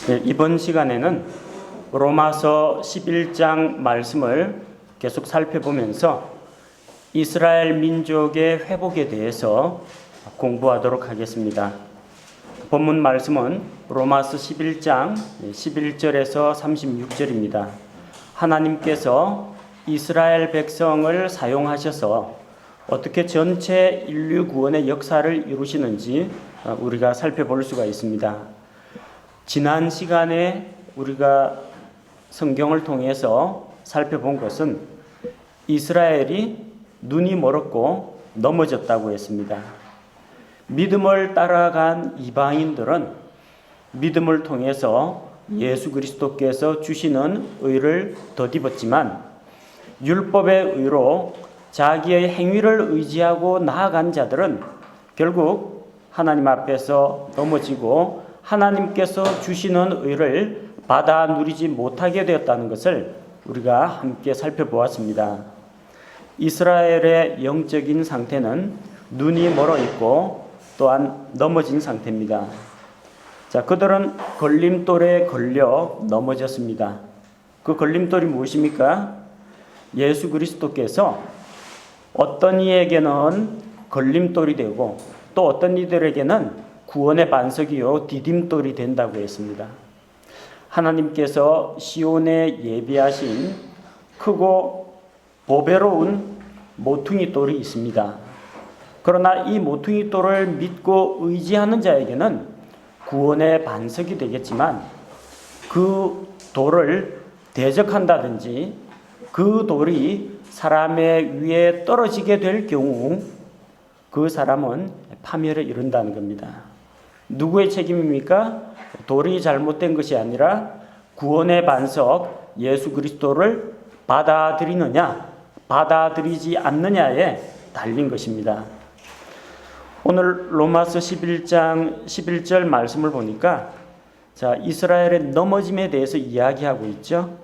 네, 이번 시간에는 로마서 11장 말씀을 계속 살펴보면서 이스라엘 민족의 회복에 대해서 공부하도록 하겠습니다. 본문 말씀은 로마서 11장 11절에서 36절입니다. 하나님께서 이스라엘 백성을 사용하셔서 어떻게 전체 인류 구원의 역사를 이루시는지 우리가 살펴볼 수가 있습니다. 지난 시간에 우리가 성경을 통해서 살펴본 것은 이스라엘이 눈이 멀었고 넘어졌다고 했습니다. 믿음을 따라간 이방인들은 믿음을 통해서 예수 그리스도께서 주시는 의를 덧입었지만 율법의 의로 자기의 행위를 의지하고 나아간 자들은 결국 하나님 앞에서 넘어지고 하나님께서 주시는 의를 받아 누리지 못하게 되었다는 것을 우리가 함께 살펴보았습니다. 이스라엘의 영적인 상태는 눈이 멀어 있고 또한 넘어진 상태입니다. 자, 그들은 걸림돌에 걸려 넘어졌습니다. 그 걸림돌이 무엇입니까? 예수 그리스도께서 어떤 이에게는 걸림돌이 되고 또 어떤 이들에게는 구원의 반석이요 디딤돌이 된다고 했습니다. 하나님께서 시온에 예비하신 크고 보배로운 모퉁이 돌이 있습니다. 그러나 이 모퉁이 돌을 믿고 의지하는 자에게는 구원의 반석이 되겠지만 그 돌을 대적한다든지 그 돌이 사람의 위에 떨어지게 될 경우 그 사람은 파멸에 이른다는 겁니다. 누구의 책임입니까? 돌이 잘못된 것이 아니라 구원의 반석 예수 그리스도를 받아들이느냐 받아들이지 않느냐에 달린 것입니다. 오늘 로마서 11장 11절 말씀을 보니까 자, 이스라엘의 넘어짐에 대해서 이야기하고 있죠.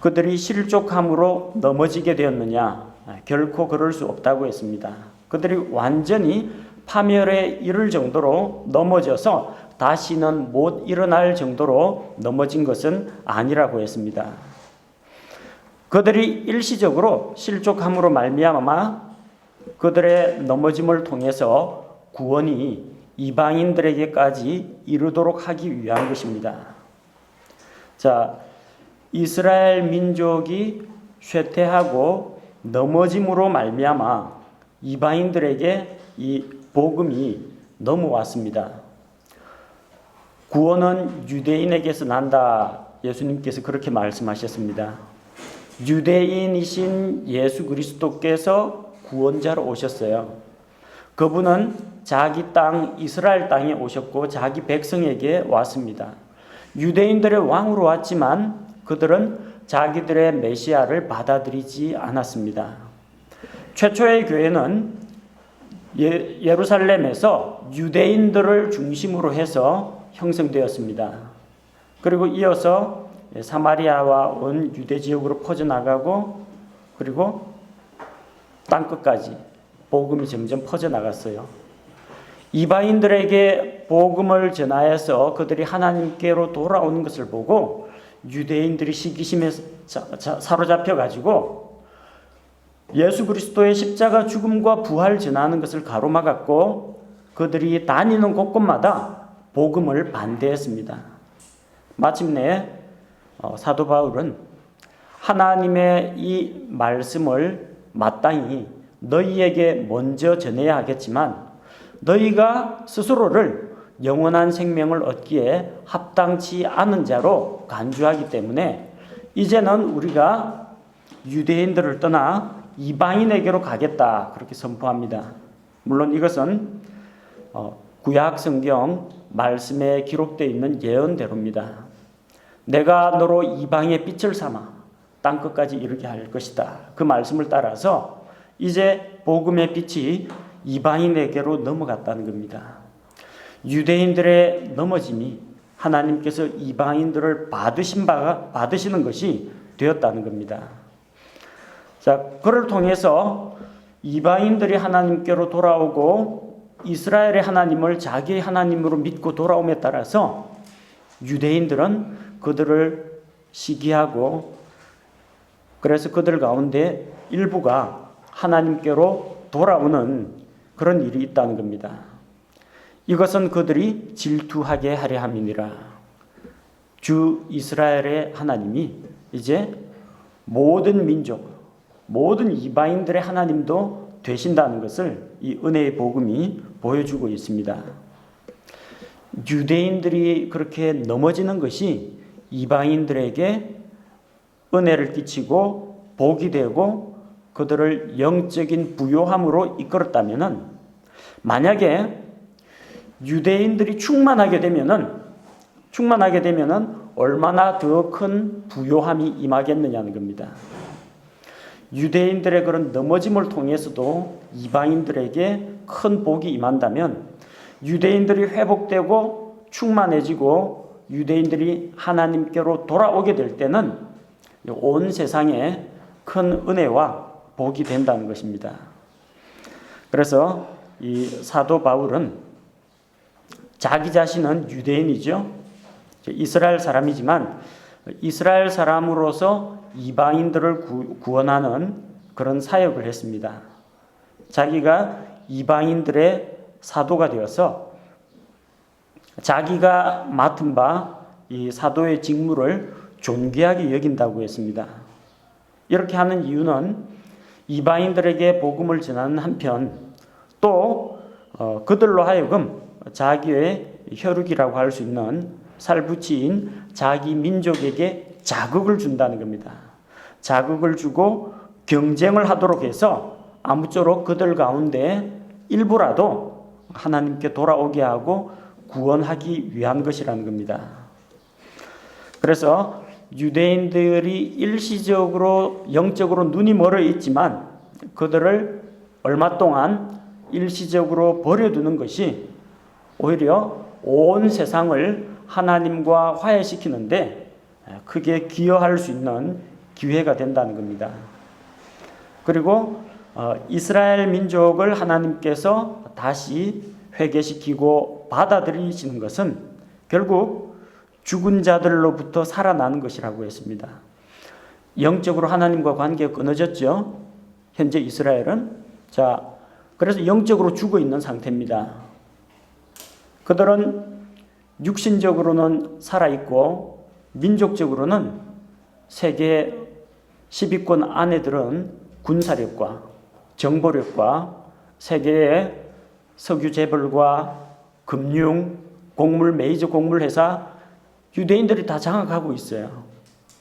그들이 실족함으로 넘어지게 되었느냐? 결코 그럴 수 없다고 했습니다. 그들이 완전히 파멸에 이를 정도로 넘어져서 다시는 못 일어날 정도로 넘어진 것은 아니라고 했습니다. 그들이 일시적으로 실족함으로 말미암아 그들의 넘어짐을 통해서 구원이 이방인들에게까지 이르도록 하기 위한 것입니다. 자, 이스라엘 민족이 쇠퇴하고 넘어짐으로 말미암아 이방인들에게 이 복음이 넘어왔습니다. 구원은 유대인에게서 난다. 예수님께서 그렇게 말씀하셨습니다. 유대인이신 예수 그리스도께서 구원자로 오셨어요. 그분은 자기 땅 이스라엘 땅에 오셨고 자기 백성에게 왔습니다. 유대인들의 왕으로 왔지만 그들은 자기들의 메시아를 받아들이지 않았습니다. 최초의 교회는 예루살렘에서 유대인들을 중심으로 해서 형성되었습니다. 그리고 이어서 사마리아와 온 유대 지역으로 퍼져나가고 그리고 땅끝까지 복음이 점점 퍼져나갔어요. 이방인들에게 복음을 전하여서 그들이 하나님께로 돌아오는 것을 보고 유대인들이 시기심에 사로잡혀가지고 예수 그리스도의 십자가 죽음과 부활 전하는 것을 가로막았고 그들이 다니는 곳곳마다 복음을 반대했습니다. 마침내 사도 바울은 하나님의 이 말씀을 마땅히 너희에게 먼저 전해야 하겠지만 너희가 스스로를 영원한 생명을 얻기에 합당치 않은 자로 간주하기 때문에 이제는 우리가 유대인들을 떠나 이방인에게로 가겠다 그렇게 선포합니다. 물론 이것은 구약 성경 말씀에 기록되어 있는 예언대로입니다. 내가 너로 이방의 빛을 삼아 땅끝까지 이르게 할 것이다. 그 말씀을 따라서 이제 복음의 빛이 이방인에게로 넘어갔다는 겁니다. 유대인들의 넘어짐이 하나님께서 이방인들을 받으시는 것이 되었다는 겁니다. 자, 그를 통해서 이방인들이 하나님께로 돌아오고 이스라엘의 하나님을 자기의 하나님으로 믿고 돌아옴에 따라서 유대인들은 그들을 시기하고 그래서 그들 가운데 일부가 하나님께로 돌아오는 그런 일이 있다는 겁니다. 이것은 그들이 질투하게 하려 함이니라. 주 이스라엘의 하나님이 이제 모든 민족, 모든 이방인들의 하나님도 되신다는 것을 이 은혜의 복음이 보여주고 있습니다. 유대인들이 그렇게 넘어지는 것이 이방인들에게 은혜를 끼치고 복이 되고 그들을 영적인 부요함으로 이끌었다면은, 만약에 유대인들이 충만하게 되면은 얼마나 더 큰 부요함이 임하겠느냐는 겁니다. 유대인들의 그런 넘어짐을 통해서도 이방인들에게 큰 복이 임한다면, 유대인들이 회복되고 충만해지고 유대인들이 하나님께로 돌아오게 될 때는 온 세상에 큰 은혜와 복이 된다는 것입니다. 그래서 이 사도 바울은 자기 자신은 유대인이죠. 이스라엘 사람이지만 이스라엘 사람으로서 이방인들을 구원하는 그런 사역을 했습니다. 자기가 이방인들의 사도가 되어서 자기가 맡은 바 이 사도의 직무를 존귀하게 여긴다고 했습니다. 이렇게 하는 이유는 이방인들에게 복음을 전하는 한편 또 그들로 하여금 자기의 혈육이라고 할 수 있는 살부치인 자기 민족에게 자극을 준다는 겁니다. 자극을 주고 경쟁을 하도록 해서 아무쪼록 그들 가운데 일부라도 하나님께 돌아오게 하고 구원하기 위한 것이라는 겁니다. 그래서 유대인들이 일시적으로 영적으로 눈이 멀어 있지만 그들을 얼마 동안 일시적으로 버려두는 것이 오히려 온 세상을 하나님과 화해시키는데 크게 기여할 수 있는 기회가 된다는 겁니다. 그리고 이스라엘 민족을 하나님께서 다시 회개시키고 받아들이시는 것은 결국 죽은 자들로부터 살아나는 것이라고 했습니다. 영적으로 하나님과 관계가 끊어졌죠. 현재 이스라엘은. 그래서 영적으로 죽어 있는 상태입니다. 그들은 육신적으로는 살아있고 민족적으로는 세계 10위권 안에 들은 군사력과 정보력과 세계의 석유 재벌과 금융, 곡물, 메이저 곡물 회사 유대인들이 다 장악하고 있어요.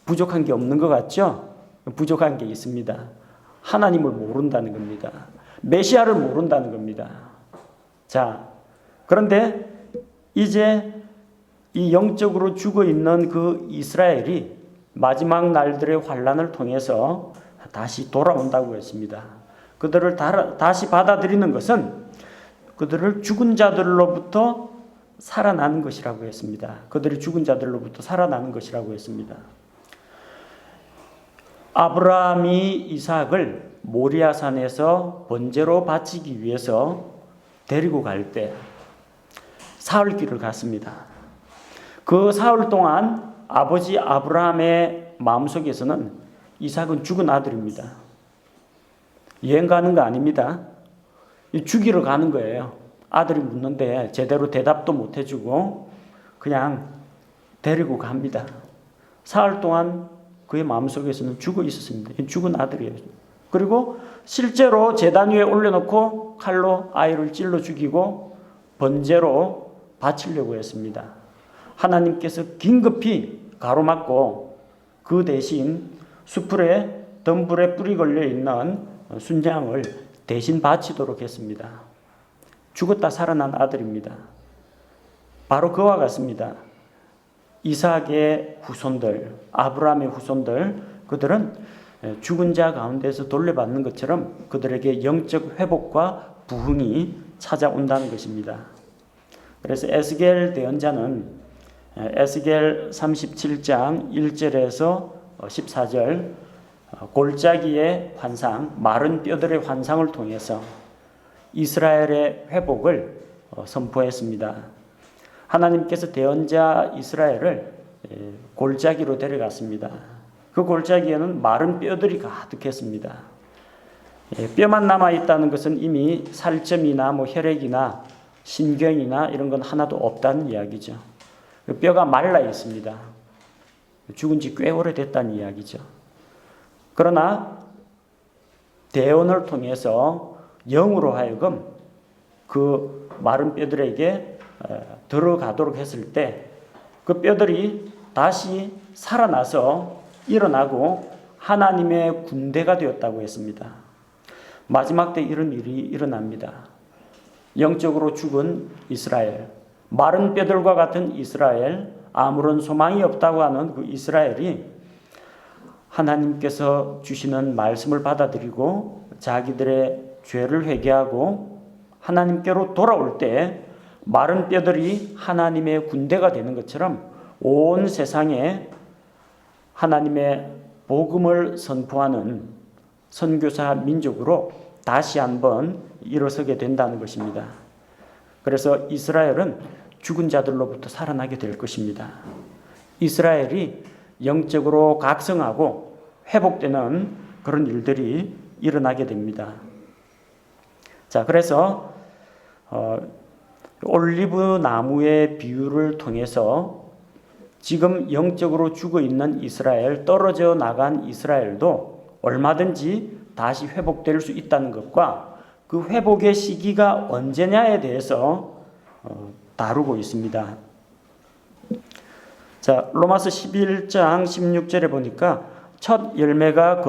부족한 게 없는 것 같죠? 부족한 게 있습니다. 하나님을 모른다는 겁니다. 메시아를 모른다는 겁니다. 그런데 이제 이 영적으로 죽어 있는 그 이스라엘이 마지막 날들의 환란을 통해서 다시 돌아온다고 했습니다. 그들을 다시 받아들이는 것은 그들을 죽은 자들로부터 살아나는 것이라고 했습니다. 그들이 죽은 자들로부터 살아나는 것이라고 했습니다. 아브라함이 이삭을 모리아산에서 번제로 바치기 위해서 데리고 갈 때 사흘길을 갔습니다. 그 사흘 동안 아버지 아브라함의 마음속에서는 이삭은 죽은 아들입니다. 여행 가는 거 아닙니다. 죽이러 가는 거예요. 아들이 묻는데 제대로 대답도 못 해주고 그냥 데리고 갑니다. 사흘 동안 그의 마음속에서는 죽어 있었습니다. 죽은 아들이에요. 그리고 실제로 제단 위에 올려놓고 칼로 아이를 찔러 죽이고 번제로 바치려고 했습니다. 하나님께서 긴급히 가로막고 그 대신 수풀에 덤불에 뿌리 걸려 있는 순양을 대신 바치도록 했습니다. 죽었다 살아난 아들입니다. 바로 그와 같습니다. 이삭의 후손들, 아브라함의 후손들, 그들은 죽은 자 가운데서 돌려받는 것처럼 그들에게 영적 회복과 부흥이 찾아온다는 것입니다. 그래서 에스겔 대언자는 에스겔 37장 1절에서 14절 골짜기의 환상, 마른 뼈들의 환상을 통해서 이스라엘의 회복을 선포했습니다. 하나님께서 대언자 이스라엘을 골짜기로 데려갔습니다. 그 골짜기에는 마른 뼈들이 가득했습니다. 뼈만 남아있다는 것은 이미 살점이나 혈액이나 신경이나 이런 건 하나도 없다는 이야기죠. 뼈가 말라 있습니다. 죽은 지 꽤 오래됐다는 이야기죠. 그러나 대언을 통해서 영으로 하여금 그 마른 뼈들에게 들어가도록 했을 때 그 뼈들이 다시 살아나서 일어나고 하나님의 군대가 되었다고 했습니다. 마지막 때 이런 일이 일어납니다. 영적으로 죽은 이스라엘, 마른 뼈들과 같은 이스라엘, 아무런 소망이 없다고 하는 그 이스라엘이 하나님께서 주시는 말씀을 받아들이고 자기들의 죄를 회개하고 하나님께로 돌아올 때 마른 뼈들이 하나님의 군대가 되는 것처럼 온 세상에 하나님의 복음을 선포하는 선교사 민족으로 다시 한번 일어서게 된다는 것입니다. 그래서 이스라엘은 죽은 자들로부터 살아나게 될 것입니다. 이스라엘이 영적으로 각성하고 회복되는 그런 일들이 일어나게 됩니다. 자, 그래서 올리브 나무의 비유를 통해서 지금 영적으로 죽어 있는 이스라엘, 떨어져 나간 이스라엘도 얼마든지 다시 회복될 수 있다는 것과 그 회복의 시기가 언제냐에 대해서 다루고 있습니다. 자, 로마서 11장 16절에 보니까 첫 열매가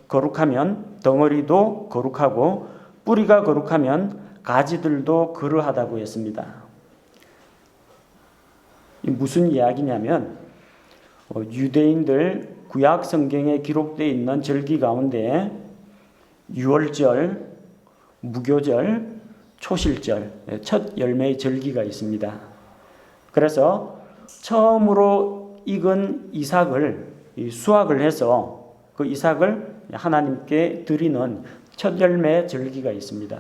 거룩하면 덩어리도 거룩하고 뿌리가 거룩하면 가지들도 그러하다고 했습니다. 무슨 이야기냐면 유대인들 구약 성경에 기록되어 있는 절기 가운데 유월절, 무교절, 초실절, 첫 열매의 절기가 있습니다. 그래서 처음으로 익은 이삭을 수확을 해서 그 이삭을 하나님께 드리는 첫 열매 절기가 있습니다.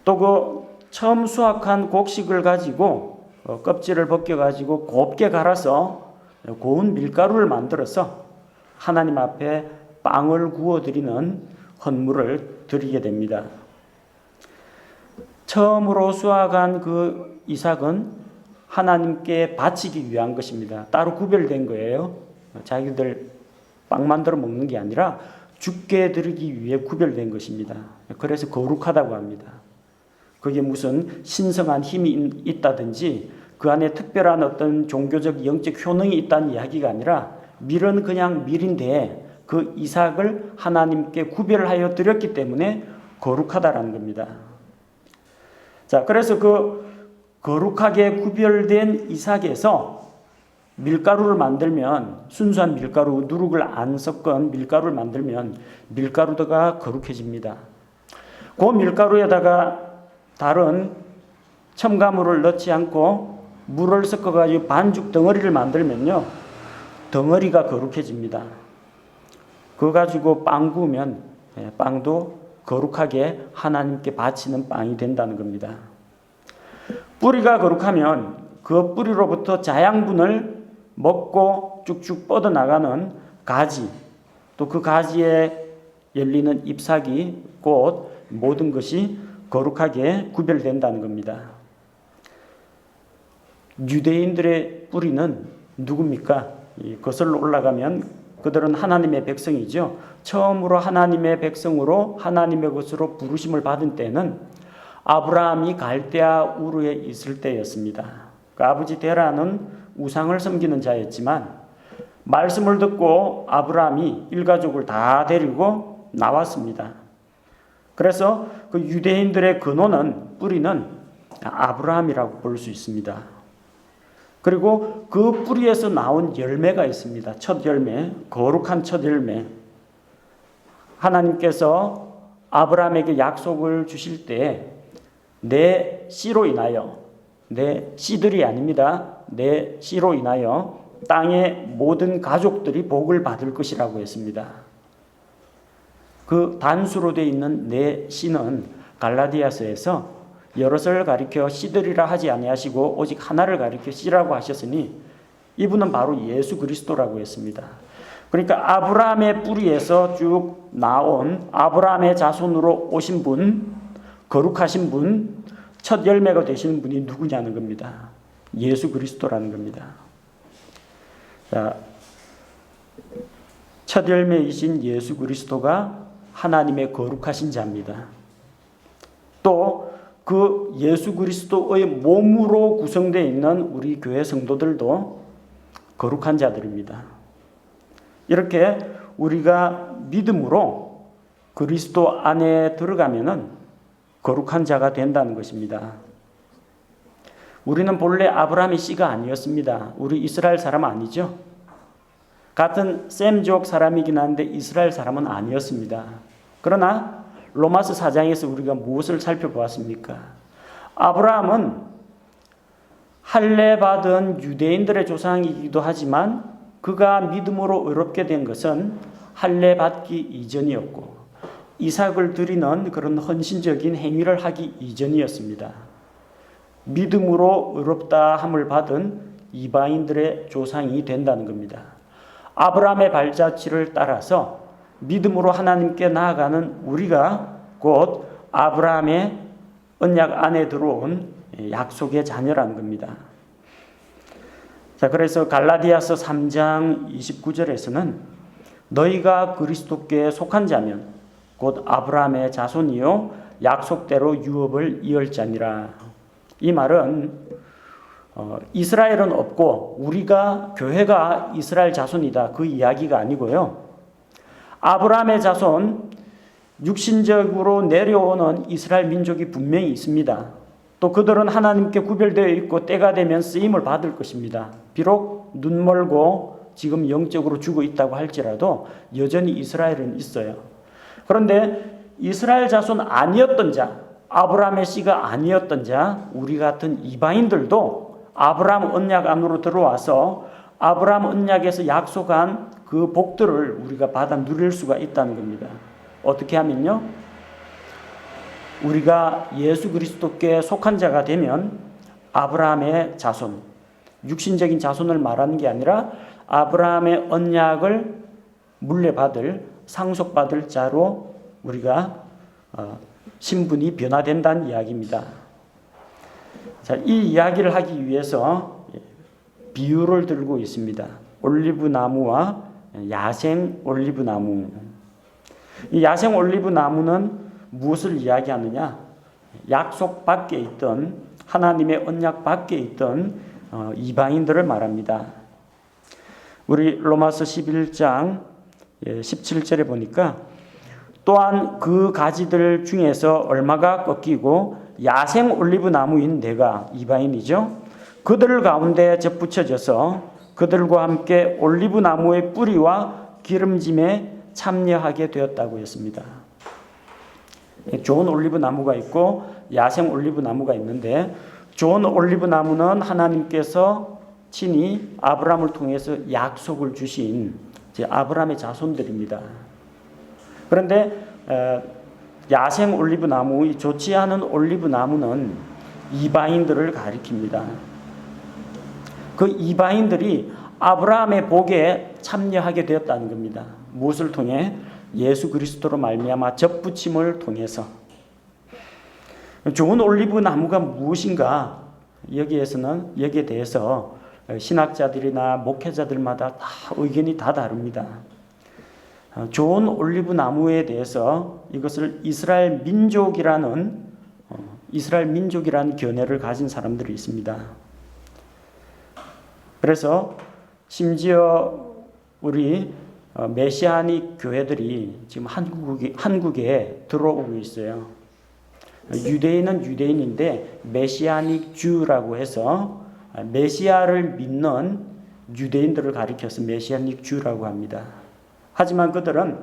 또 그 처음 수확한 곡식을 가지고 껍질을 벗겨가지고 곱게 갈아서 고운 밀가루를 만들어서 하나님 앞에 빵을 구워드리는 헌물을 드리게 됩니다. 처음으로 수확한 그 이삭은 하나님께 바치기 위한 것입니다. 따로 구별된 거예요. 자기들 빵 만들어 먹는 게 아니라 죽게 드리기 위해 구별된 것입니다. 그래서 거룩하다고 합니다. 그게 무슨 신성한 힘이 있다든지 그 안에 특별한 어떤 종교적 영적 효능이 있다는 이야기가 아니라 밀은 그냥 밀인데 그 이삭을 하나님께 구별하여 드렸기 때문에 거룩하다라는 겁니다. 자, 그래서 그 거룩하게 구별된 이삭에서 밀가루를 만들면 순수한 밀가루, 누룩을 안 섞은 밀가루를 만들면 밀가루가 거룩해집니다. 그 밀가루에다가 다른 첨가물을 넣지 않고 물을 섞어가지고 반죽 덩어리를 만들면요, 덩어리가 거룩해집니다. 그거 가지고 빵 구우면 빵도 거룩하게 하나님께 바치는 빵이 된다는 겁니다. 뿌리가 거룩하면 그 뿌리로부터 자양분을 먹고 쭉쭉 뻗어나가는 가지, 또 그 가지에 열리는 잎사귀, 꽃, 모든 것이 거룩하게 구별된다는 겁니다. 유대인들의 뿌리는 누굽니까? 거슬러 올라가면 그들은 하나님의 백성이죠. 처음으로 하나님의 백성으로 하나님의 것으로 부르심을 받은 때는 아브라함이 갈대아 우르에 있을 때였습니다. 그 아버지 데라는 우상을 섬기는 자였지만 말씀을 듣고 아브라함이 일가족을 다 데리고 나왔습니다. 그래서 그 유대인들의 근원은, 뿌리는 아브라함이라고 볼 수 있습니다. 그리고 그 뿌리에서 나온 열매가 있습니다. 첫 열매, 거룩한 첫 열매. 하나님께서 아브라함에게 약속을 주실 때 내 씨로 인하여, 내 씨들이 아닙니다. 내 씨로 인하여 땅의 모든 가족들이 복을 받을 것이라고 했습니다. 그 단수로 되어 있는 내 씨는 갈라디아서에서 여럿을 가리켜 씨들이라 하지 아니하시고 오직 하나를 가리켜 씨라고 하셨으니 이분은 바로 예수 그리스도라고 했습니다. 그러니까 아브라함의 뿌리에서 쭉 나온 아브라함의 자손으로 오신 분, 거룩하신 분, 첫 열매가 되시는 분이 누구냐는 겁니다. 예수 그리스도라는 겁니다. 자, 첫 열매이신 예수 그리스도가 하나님의 거룩하신 자입니다. 또 그 예수 그리스도의 몸으로 구성되어 있는 우리 교회 성도들도 거룩한 자들입니다. 이렇게 우리가 믿음으로 그리스도 안에 들어가면은 거룩한 자가 된다는 것입니다. 우리는 본래 아브라함의 씨가 아니었습니다. 우리 이스라엘 사람 아니죠. 같은 셈족 사람이긴 한데 이스라엘 사람은 아니었습니다. 그러나 로마서 4장에서 우리가 무엇을 살펴보았습니까? 아브라함은 할례받은 유대인들의 조상이기도 하지만 그가 믿음으로 의롭게 된 것은 할례받기 이전이었고 이삭을 드리는 그런 헌신적인 행위를 하기 이전이었습니다. 믿음으로 의롭다 함을 받은 이방인들의 조상이 된다는 겁니다. 아브라함의 발자취를 따라서 믿음으로 하나님께 나아가는 우리가 곧 아브라함의 언약 안에 들어온 약속의 자녀라는 겁니다. 자, 그래서 갈라디아서 3장 29절에서는 너희가 그리스도께 속한 자면 곧 아브라함의 자손이요 약속대로 유업을 이을 자니라. 이 말은 이스라엘은 없고 우리가 교회가 이스라엘 자손이다 그 이야기가 아니고요. 아브라함의 자손 육신적으로 내려오는 이스라엘 민족이 분명히 있습니다. 또 그들은 하나님께 구별되어 있고 때가 되면 쓰임을 받을 것입니다. 비록 눈멀고 지금 영적으로 죽어 있다고 할지라도 여전히 이스라엘은 있어요. 그런데 이스라엘 자손 아니었던 자, 아브라함의 씨가 아니었던 자, 우리 같은 이방인들도 아브라함 언약 안으로 들어와서 아브라함 언약에서 약속한 그 복들을 우리가 받아 누릴 수가 있다는 겁니다. 어떻게 하면요? 우리가 예수 그리스도께 속한 자가 되면 아브라함의 자손, 육신적인 자손을 말하는 게 아니라 아브라함의 언약을 물려받을, 상속받을 자로 우리가 신분이 변화된다는 이야기입니다. 자, 이 이야기를 하기 위해서 비유를 들고 있습니다. 올리브 나무와 야생 올리브 나무. 이 야생 올리브 나무는 무엇을 이야기하느냐? 약속 밖에 있던 하나님의 언약 밖에 있던 이방인들을 말합니다. 우리 로마서 11장 17절에 보니까 또한 그 가지들 중에서 얼마가 꺾이고 야생 올리브 나무인 내가 이방인이죠. 그들 가운데 접붙여져서 그들과 함께 올리브 나무의 뿌리와 기름짐에 참여하게 되었다고 했습니다. 좋은 올리브 나무가 있고 야생 올리브 나무가 있는데 좋은 올리브 나무는 하나님께서 친히 아브라함을 통해서 약속을 주신 아브라함의 자손들입니다. 그런데 야생 올리브 나무, 좋지 않은 올리브 나무는 이방인들을 가리킵니다. 그 이방인들이 아브라함의 복에 참여하게 되었다는 겁니다. 무엇을 통해? 예수 그리스도로 말미암아 접붙임을 통해서. 좋은 올리브 나무가 무엇인가? 여기에 대해서 신학자들이나 목회자들마다 다 의견이 다 다릅니다. 좋은 올리브 나무에 대해서 이것을 이스라엘 민족이라는 견해를 가진 사람들이 있습니다. 그래서 심지어 우리 메시아닉 교회들이 지금 한국에 들어오고 있어요. 유대인은 유대인인데 메시아닉 주라고 해서 메시아를 믿는 유대인들을 가리켜서 메시아닉 주라고 합니다. 하지만 그들은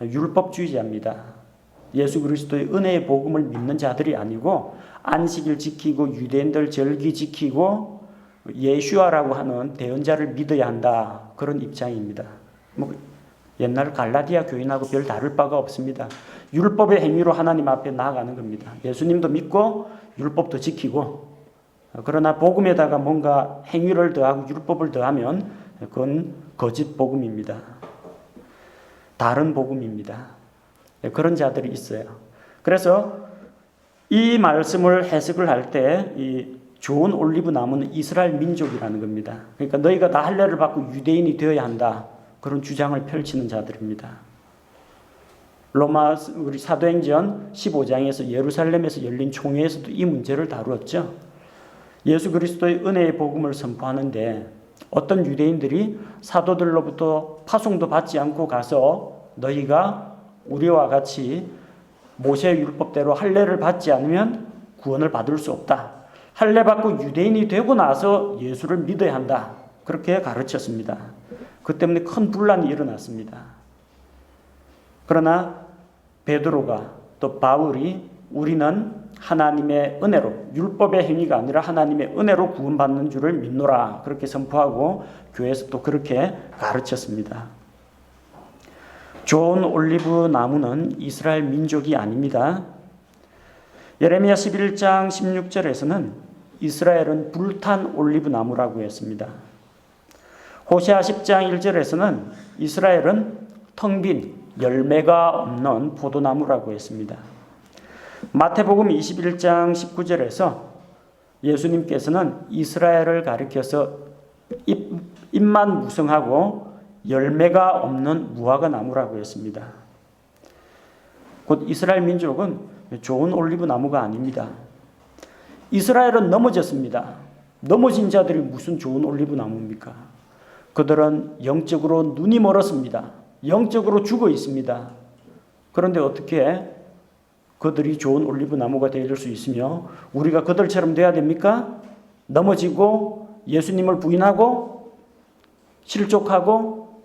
율법주의자입니다. 예수 그리스도의 은혜의 복음을 믿는 자들이 아니고 안식일 지키고 유대인들 절기 지키고 예수아라고 하는 대언자를 믿어야 한다. 그런 입장입니다. 옛날 갈라디아 교인하고 별 다를 바가 없습니다. 율법의 행위로 하나님 앞에 나아가는 겁니다. 예수님도 믿고 율법도 지키고, 그러나 복음에다가 뭔가 행위를 더하고 율법을 더하면 그건 거짓 복음입니다. 다른 복음입니다. 그런 자들이 있어요. 그래서 이 말씀을 해석을 할 때 이 좋은 올리브 나무는 이스라엘 민족이라는 겁니다. 그러니까 너희가 다 할례를 받고 유대인이 되어야 한다. 그런 주장을 펼치는 자들입니다. 로마 우리 사도행전 15장에서 예루살렘에서 열린 총회에서도 이 문제를 다루었죠. 예수 그리스도의 은혜의 복음을 선포하는데 어떤 유대인들이 사도들로부터 파송도 받지 않고 가서 너희가 우리와 같이 모세의 율법대로 할례를 받지 않으면 구원을 받을 수 없다. 할례 받고 유대인이 되고 나서 예수를 믿어야 한다. 그렇게 가르쳤습니다. 그 때문에 큰 분란이 일어났습니다. 그러나 베드로가 또 바울이 우리는 하나님의 은혜로, 율법의 행위가 아니라 하나님의 은혜로 구원받는 줄을 믿노라. 그렇게 선포하고 교회에서 또 그렇게 가르쳤습니다. 좋은 올리브 나무는 이스라엘 민족이 아닙니다. 예레미야 11장 16절에서는 이스라엘은 불탄 올리브 나무라고 했습니다. 호세아 10장 1절에서는 이스라엘은 텅 빈 열매가 없는 포도나무라고 했습니다. 마태복음 21장 19절에서 예수님께서는 이스라엘을 가리켜서 잎만 무성하고 열매가 없는 무화과 나무라고 했습니다. 곧 이스라엘 민족은 좋은 올리브 나무가 아닙니다. 이스라엘은 넘어졌습니다. 넘어진 자들이 무슨 좋은 올리브 나무입니까? 그들은 영적으로 눈이 멀었습니다. 영적으로 죽어 있습니다. 그런데 어떻게 그들이 좋은 올리브 나무가 될 수 있으며 우리가 그들처럼 돼야 됩니까? 넘어지고 예수님을 부인하고 실족하고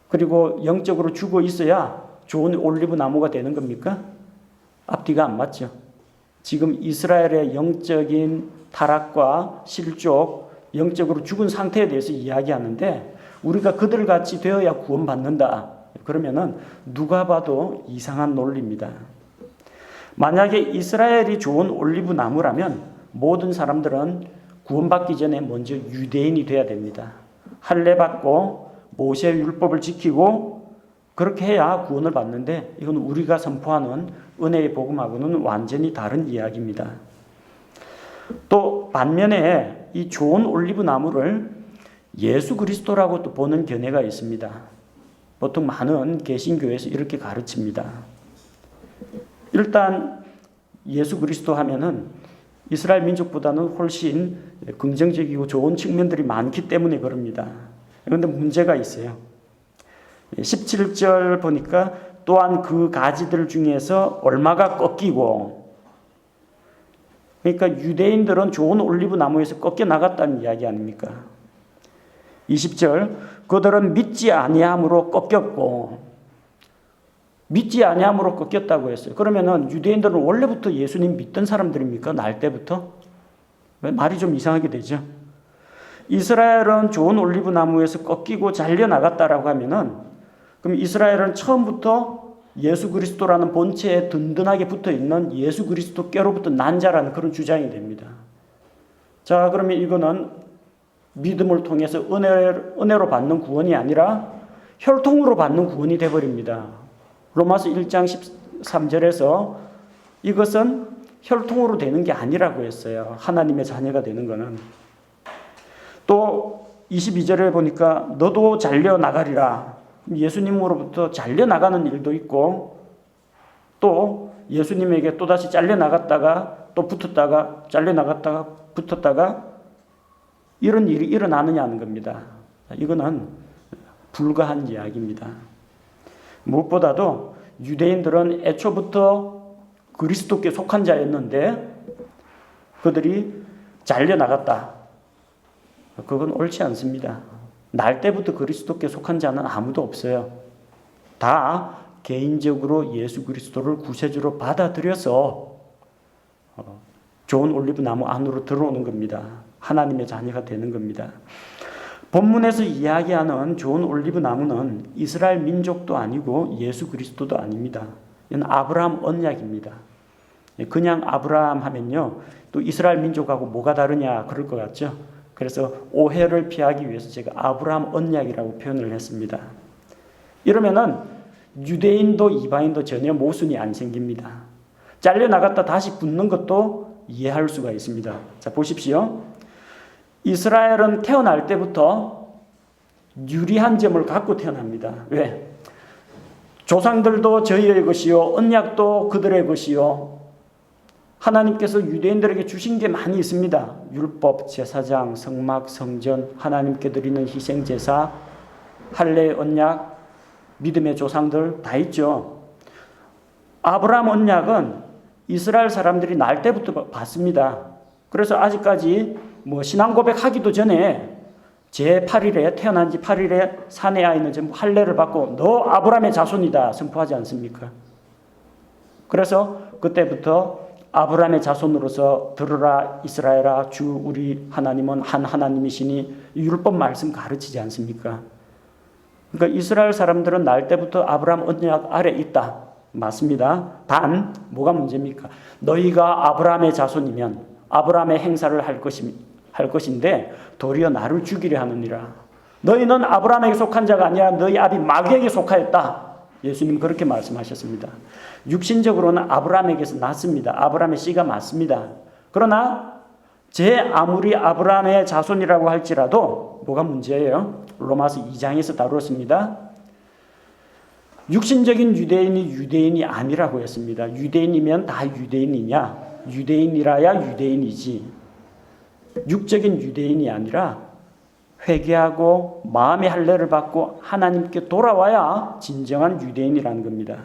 그리고 영적으로 죽어 있어야 좋은 올리브 나무가 되는 겁니까? 앞뒤가 안 맞죠. 지금 이스라엘의 영적인 타락과 실족, 영적으로 죽은 상태에 대해서 이야기하는데 우리가 그들같이 되어야 구원받는다. 그러면은 누가 봐도 이상한 논리입니다. 만약에 이스라엘이 좋은 올리브 나무라면 모든 사람들은 구원받기 전에 먼저 유대인이 돼야 됩니다. 할례 받고 모세의 율법을 지키고 그렇게 해야 구원을 받는데 이건 우리가 선포하는 은혜의 복음하고는 완전히 다른 이야기입니다. 또 반면에 이 좋은 올리브 나무를 예수 그리스도라고 또 보는 견해가 있습니다. 보통 많은 개신교에서 이렇게 가르칩니다. 일단 예수 그리스도 하면은 이스라엘 민족보다는 훨씬 긍정적이고 좋은 측면들이 많기 때문에 그럽니다. 그런데 문제가 있어요. 17절 보니까 또한 그 가지들 중에서 얼마가 꺾이고, 그러니까 유대인들은 좋은 올리브 나무에서 꺾여 나갔다는 이야기 아닙니까? 20절 그들은 믿지 아니함으로 꺾였고, 믿지 아니함으로 꺾였다고 했어요. 그러면은 유대인들은 원래부터 예수님 믿던 사람들입니까? 날 때부터? 말이 좀 이상하게 되죠. 이스라엘은 좋은 올리브 나무에서 꺾이고 잘려 나갔다라고 하면은 그럼 이스라엘은 처음부터 예수 그리스도라는 본체에 든든하게 붙어 있는 예수 그리스도께로부터 난 자라는 그런 주장이 됩니다. 자, 그러면 이거는 믿음을 통해서 은혜로 받는 구원이 아니라 혈통으로 받는 구원이 되어버립니다. 로마서 1장 13절에서 이것은 혈통으로 되는 게 아니라고 했어요. 하나님의 자녀가 되는 것은. 또 22절에 보니까 너도 잘려나가리라. 예수님으로부터 잘려나가는 일도 있고 또 예수님에게 또다시 잘려나갔다가 또 붙었다가 잘려나갔다가 붙었다가 이런 일이 일어나느냐는 겁니다. 이거는 불가한 이야기입니다. 무엇보다도 유대인들은 애초부터 그리스도께 속한 자였는데 그들이 잘려나갔다. 그건 옳지 않습니다. 날 때부터 그리스도께 속한 자는 아무도 없어요. 다 개인적으로 예수 그리스도를 구세주로 받아들여서 좋은 올리브 나무 안으로 들어오는 겁니다. 하나님의 자녀가 되는 겁니다. 본문에서 이야기하는 좋은 올리브 나무는 이스라엘 민족도 아니고 예수 그리스도도 아닙니다. 이건 아브라함 언약입니다. 그냥 아브라함 하면요, 또 이스라엘 민족하고 뭐가 다르냐 그럴 것 같죠. 그래서 오해를 피하기 위해서 제가 아브라함 언약이라고 표현을 했습니다. 이러면은 유대인도 이방인도 전혀 모순이 안 생깁니다. 잘려나갔다 다시 붙는 것도 이해할 수가 있습니다. 자, 보십시오. 이스라엘은 태어날 때부터 유리한 점을 갖고 태어납니다. 왜? 조상들도 저희의 것이요, 언약도 그들의 것이요. 하나님께서 유대인들에게 주신 게 많이 있습니다. 율법, 제사장, 성막, 성전, 하나님께 드리는 희생제사, 할례 언약, 믿음의 조상들 다 있죠. 아브라함 언약은 이스라엘 사람들이 날 때부터 받습니다. 그래서 아직까지 신앙 고백하기도 전에 제8일에 태어난 지 8일에 사내 아이는 전부 할례를 받고 너 아브라함의 자손이다 선포하지 않습니까? 그래서 그때부터 아브라함의 자손으로서 들으라 이스라엘아 주 우리 하나님은 한 하나님이시니 율법 말씀 가르치지 않습니까? 그러니까 이스라엘 사람들은 날 때부터 아브라함 언약 아래 있다. 맞습니다. 단 뭐가 문제입니까? 너희가 아브라함의 자손이면 아브라함의 행사를 할 것인데 도리어 나를 죽이려 하느니라. 너희는 아브라함에게 속한 자가 아니라 너희 아비 마귀에게 속하였다. 예수님 그렇게 말씀하셨습니다. 육신적으로는 아브라함에게서 났습니다. 아브라함의 씨가 맞습니다. 그러나 제 아무리 아브라함의 자손이라고 할지라도 뭐가 문제예요? 로마서 2장에서 다루었습니다. 육신적인 유대인이 유대인이 아니라고 했습니다. 유대인이면 다 유대인이냐? 유대인이라야 유대인이지. 육적인 유대인이 아니라 회개하고 마음의 할례를 받고 하나님께 돌아와야 진정한 유대인이라는 겁니다.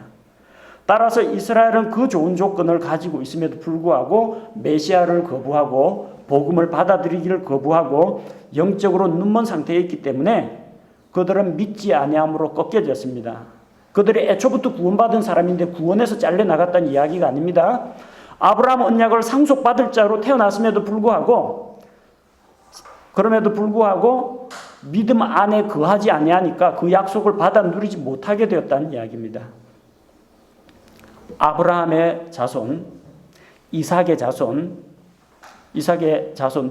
따라서 이스라엘은 그 좋은 조건을 가지고 있음에도 불구하고 메시아를 거부하고 복음을 받아들이기를 거부하고 영적으로 눈먼 상태에 있기 때문에 그들은 믿지 아니함으로 꺾여졌습니다. 그들이 애초부터 구원받은 사람인데 구원에서 잘려나갔다는 이야기가 아닙니다. 아브라함 언약을 상속받을 자로 태어났음에도 불구하고 그럼에도 불구하고 믿음 안에 거하지 아니하니까 그 약속을 받아 누리지 못하게 되었다는 이야기입니다. 아브라함의 자손, 이삭의 자손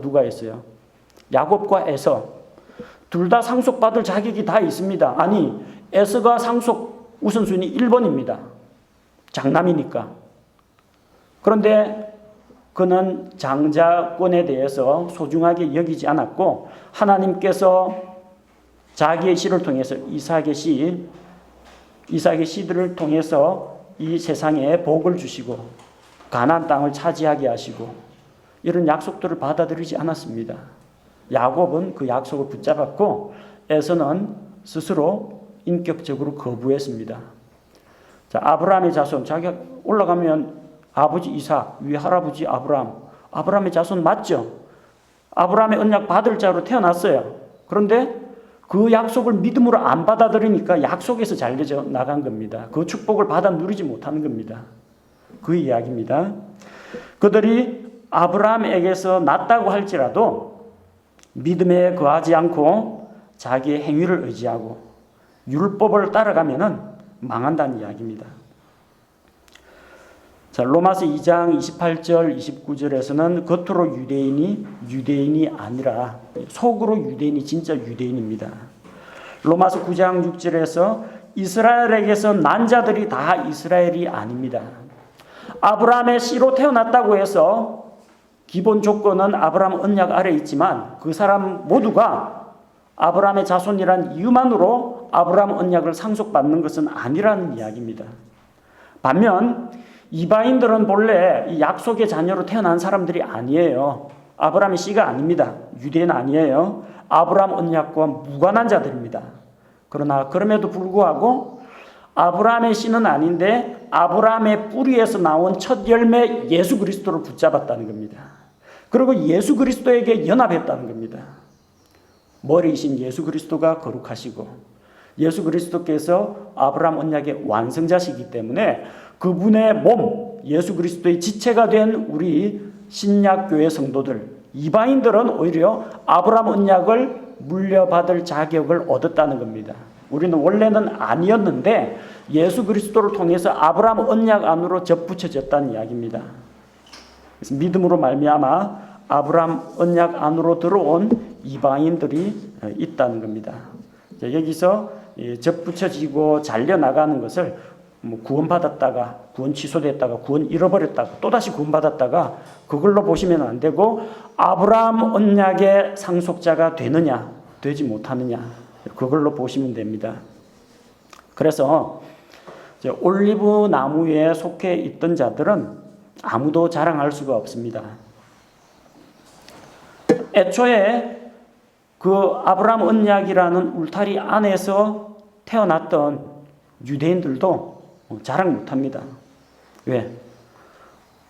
누가 있어요? 야곱과 에서. 둘 다 상속받을 자격이 다 있습니다. 아니, 에서가 상속 우선순위 1번입니다. 장남이니까. 그런데 그는 장자권에 대해서 소중하게 여기지 않았고 하나님께서 자기의 씨를 통해서 이삭의 씨들을 통해서 이 세상에 복을 주시고 가나안 땅을 차지하게 하시고 이런 약속들을 받아들이지 않았습니다. 야곱은 그 약속을 붙잡았고 에서는 스스로 인격적으로 거부했습니다. 자, 아브라함의 자손, 자기가 올라가면 아버지 이삭, 위 할아버지 아브라함의 자손 맞죠? 아브라함의 언약 받을 자로 태어났어요. 그런데 그 약속을 믿음으로 안 받아들이니까 약속에서 잘려져 나간 겁니다. 그 축복을 받아 누리지 못하는 겁니다. 그 이야기입니다. 그들이 아브라함에게서 났다고 할지라도 믿음에 거하지 않고 자기의 행위를 의지하고 율법을 따라가면은 망한다는 이야기입니다. 자, 로마서 2장 28절 29절에서는 겉으로 유대인이 아니라 속으로 유대인이 진짜 유대인입니다. 로마서 9장 6절에서 이스라엘에게서 난 자들이 다 이스라엘이 아닙니다. 아브라함의 씨로 태어났다고 해서 기본 조건은 아브라함 언약 아래 있지만 그 사람 모두가 아브라함의 자손이란 이유만으로 아브라함 언약을 상속받는 것은 아니라는 이야기입니다. 반면 이방인들은 본래 이 약속의 자녀로 태어난 사람들이 아니에요. 아브라함의 씨가 아닙니다. 유대인 아니에요. 아브라함 언약과 무관한 자들입니다. 그러나 그럼에도 불구하고 아브라함의 씨는 아닌데 아브라함의 뿌리에서 나온 첫 열매 예수 그리스도를 붙잡았다는 겁니다. 그리고 예수 그리스도에게 연합했다는 겁니다. 머리이신 예수 그리스도가 거룩하시고 예수 그리스도께서 아브라함 언약의 완성자시기 때문에 그분의 몸, 예수 그리스도의 지체가 된 우리 신약교회 성도들, 이방인들은 오히려 아브라함 언약을 물려받을 자격을 얻었다는 겁니다. 우리는 원래는 아니었는데 예수 그리스도를 통해서 아브라함 언약 안으로 접붙여졌다는 이야기입니다. 그래서 믿음으로 말미암아 아브라함 언약 안으로 들어온 이방인들이 있다는 겁니다. 여기서 접붙여지고 잘려나가는 것을 구원받았다가 구원 취소됐다가 구원 잃어버렸다가 또다시 구원받았다가 그걸로 보시면 안 되고 아브라함 언약의 상속자가 되느냐 되지 못하느냐 그걸로 보시면 됩니다. 그래서 올리브 나무에 속해 있던 자들은 아무도 자랑할 수가 없습니다. 애초에 그 아브라함 언약이라는 울타리 안에서 태어났던 유대인들도 자랑 못합니다. 왜?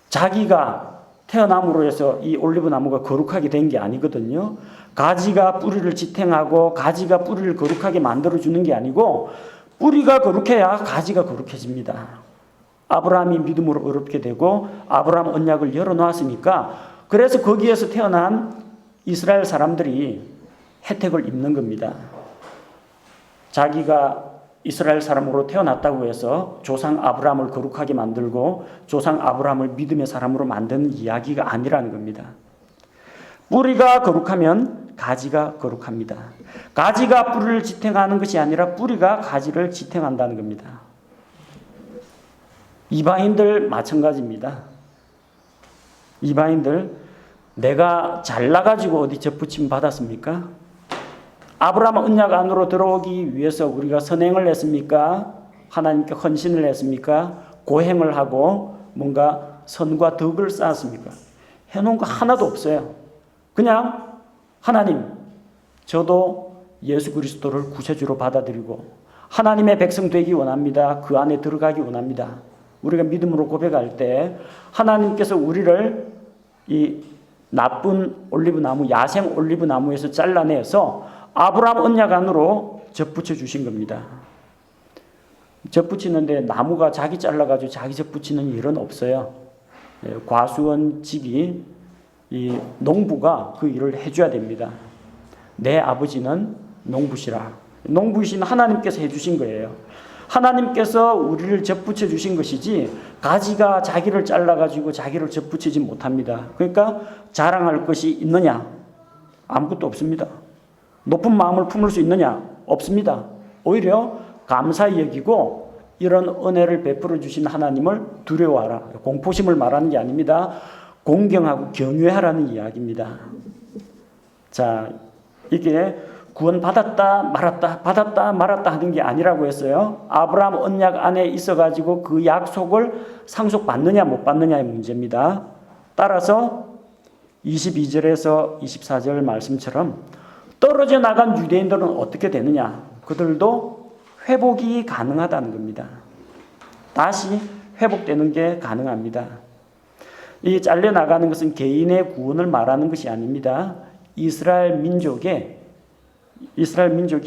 자기가 태어남으로 해서 이 올리브 나무가 거룩하게 된 게 아니거든요. 가지가 뿌리를 지탱하고 가지가 뿌리를 거룩하게 만들어주는 게 아니고 뿌리가 거룩해야 가지가 거룩해집니다. 아브라함이 믿음으로 어렵게 되고 아브라함 언약을 열어놓았으니까 그래서 거기에서 태어난 이스라엘 사람들이 혜택을 입는 겁니다. 자기가 이스라엘 사람으로 태어났다고 해서 조상 아브라함을 거룩하게 만들고 조상 아브라함을 믿음의 사람으로 만드는 이야기가 아니라는 겁니다. 뿌리가 거룩하면 가지가 거룩합니다. 가지가 뿌리를 지탱하는 것이 아니라 뿌리가 가지를 지탱한다는 겁니다. 이방인들 마찬가지입니다. 이방인들 내가 잘나가지고 어디 접붙임 받았습니까? 아브라함 언약 안으로 들어오기 위해서 우리가 선행을 했습니까? 하나님께 헌신을 했습니까? 고행을 하고 뭔가 선과 덕을 쌓았습니까? 해놓은 거 하나도 없어요. 그냥 하나님, 저도 예수 그리스도를 구세주로 받아들이고 하나님의 백성 되기 원합니다. 그 안에 들어가기 원합니다. 우리가 믿음으로 고백할 때 하나님께서 우리를 이 나쁜 올리브 나무, 야생 올리브 나무에서 잘라내서 아브라함 언약 안으로 접붙여 주신 겁니다. 접붙이는데 나무가 자기 잘라가지고 자기 접붙이는 일은 없어요. 과수원직이 이 농부가 그 일을 해줘야 됩니다. 내 아버지는 농부시라. 농부이신 하나님께서 해주신 거예요. 하나님께서 우리를 접붙여 주신 것이지 가지가 자기를 잘라가지고 자기를 접붙이지 못합니다. 그러니까 자랑할 것이 있느냐? 아무것도 없습니다. 높은 마음을 품을 수 있느냐? 없습니다. 오히려 감사히 여기고 이런 은혜를 베풀어 주신 하나님을 두려워하라. 공포심을 말하는 게 아닙니다. 공경하고 경외하라는 이야기입니다. 자, 이게 구원 받았다 말았다 하는 게 아니라고 했어요. 아브라함 언약 안에 있어가지고 그 약속을 상속받느냐 못 받느냐의 문제입니다. 따라서 22절에서 24절 말씀처럼 떨어져 나간 유대인들은 어떻게 되느냐? 그들도 회복이 가능하다는 겁니다. 다시 회복되는 게 가능합니다. 이 잘려나가는 것은 개인의 구원을 말하는 것이 아닙니다. 이스라엘 민족이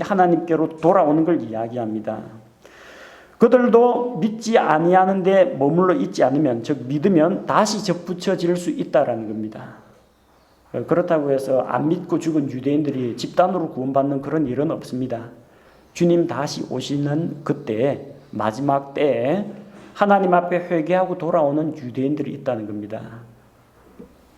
하나님께로 돌아오는 걸 이야기합니다. 그들도 믿지 아니하는데 머물러 있지 않으면, 즉 믿으면 다시 접붙여질 수 있다라는 겁니다. 그렇다고 해서 안 믿고 죽은 유대인들이 집단으로 구원받는 그런 일은 없습니다. 주님 다시 오시는 그때 마지막 때에 하나님 앞에 회개하고 돌아오는 유대인들이 있다는 겁니다.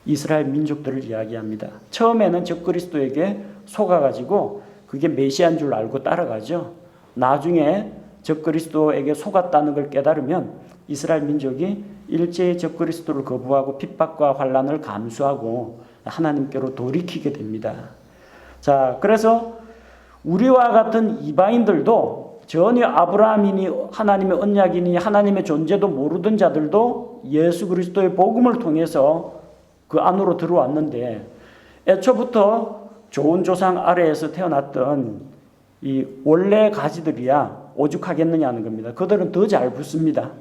이스라엘 민족들을 이야기합니다. 처음에는 적그리스도에게 속아가지고 그게 메시아인 줄 알고 따라가죠. 나중에 적그리스도에게 속았다는 걸 깨달으면 이스라엘 민족이 일제히 적그리스도를 거부하고 핍박과 환난을 감수하고 하나님께로 돌이키게 됩니다. 자, 그래서 우리와 같은 이방인들도 전혀 아브라함이니 하나님의 언약이니 하나님의 존재도 모르던 자들도 예수 그리스도의 복음을 통해서 그 안으로 들어왔는데 애초부터 좋은 조상 아래에서 태어났던 이 원래 가지들이야 오죽하겠느냐는 겁니다. 그들은 더 잘 붙습니다.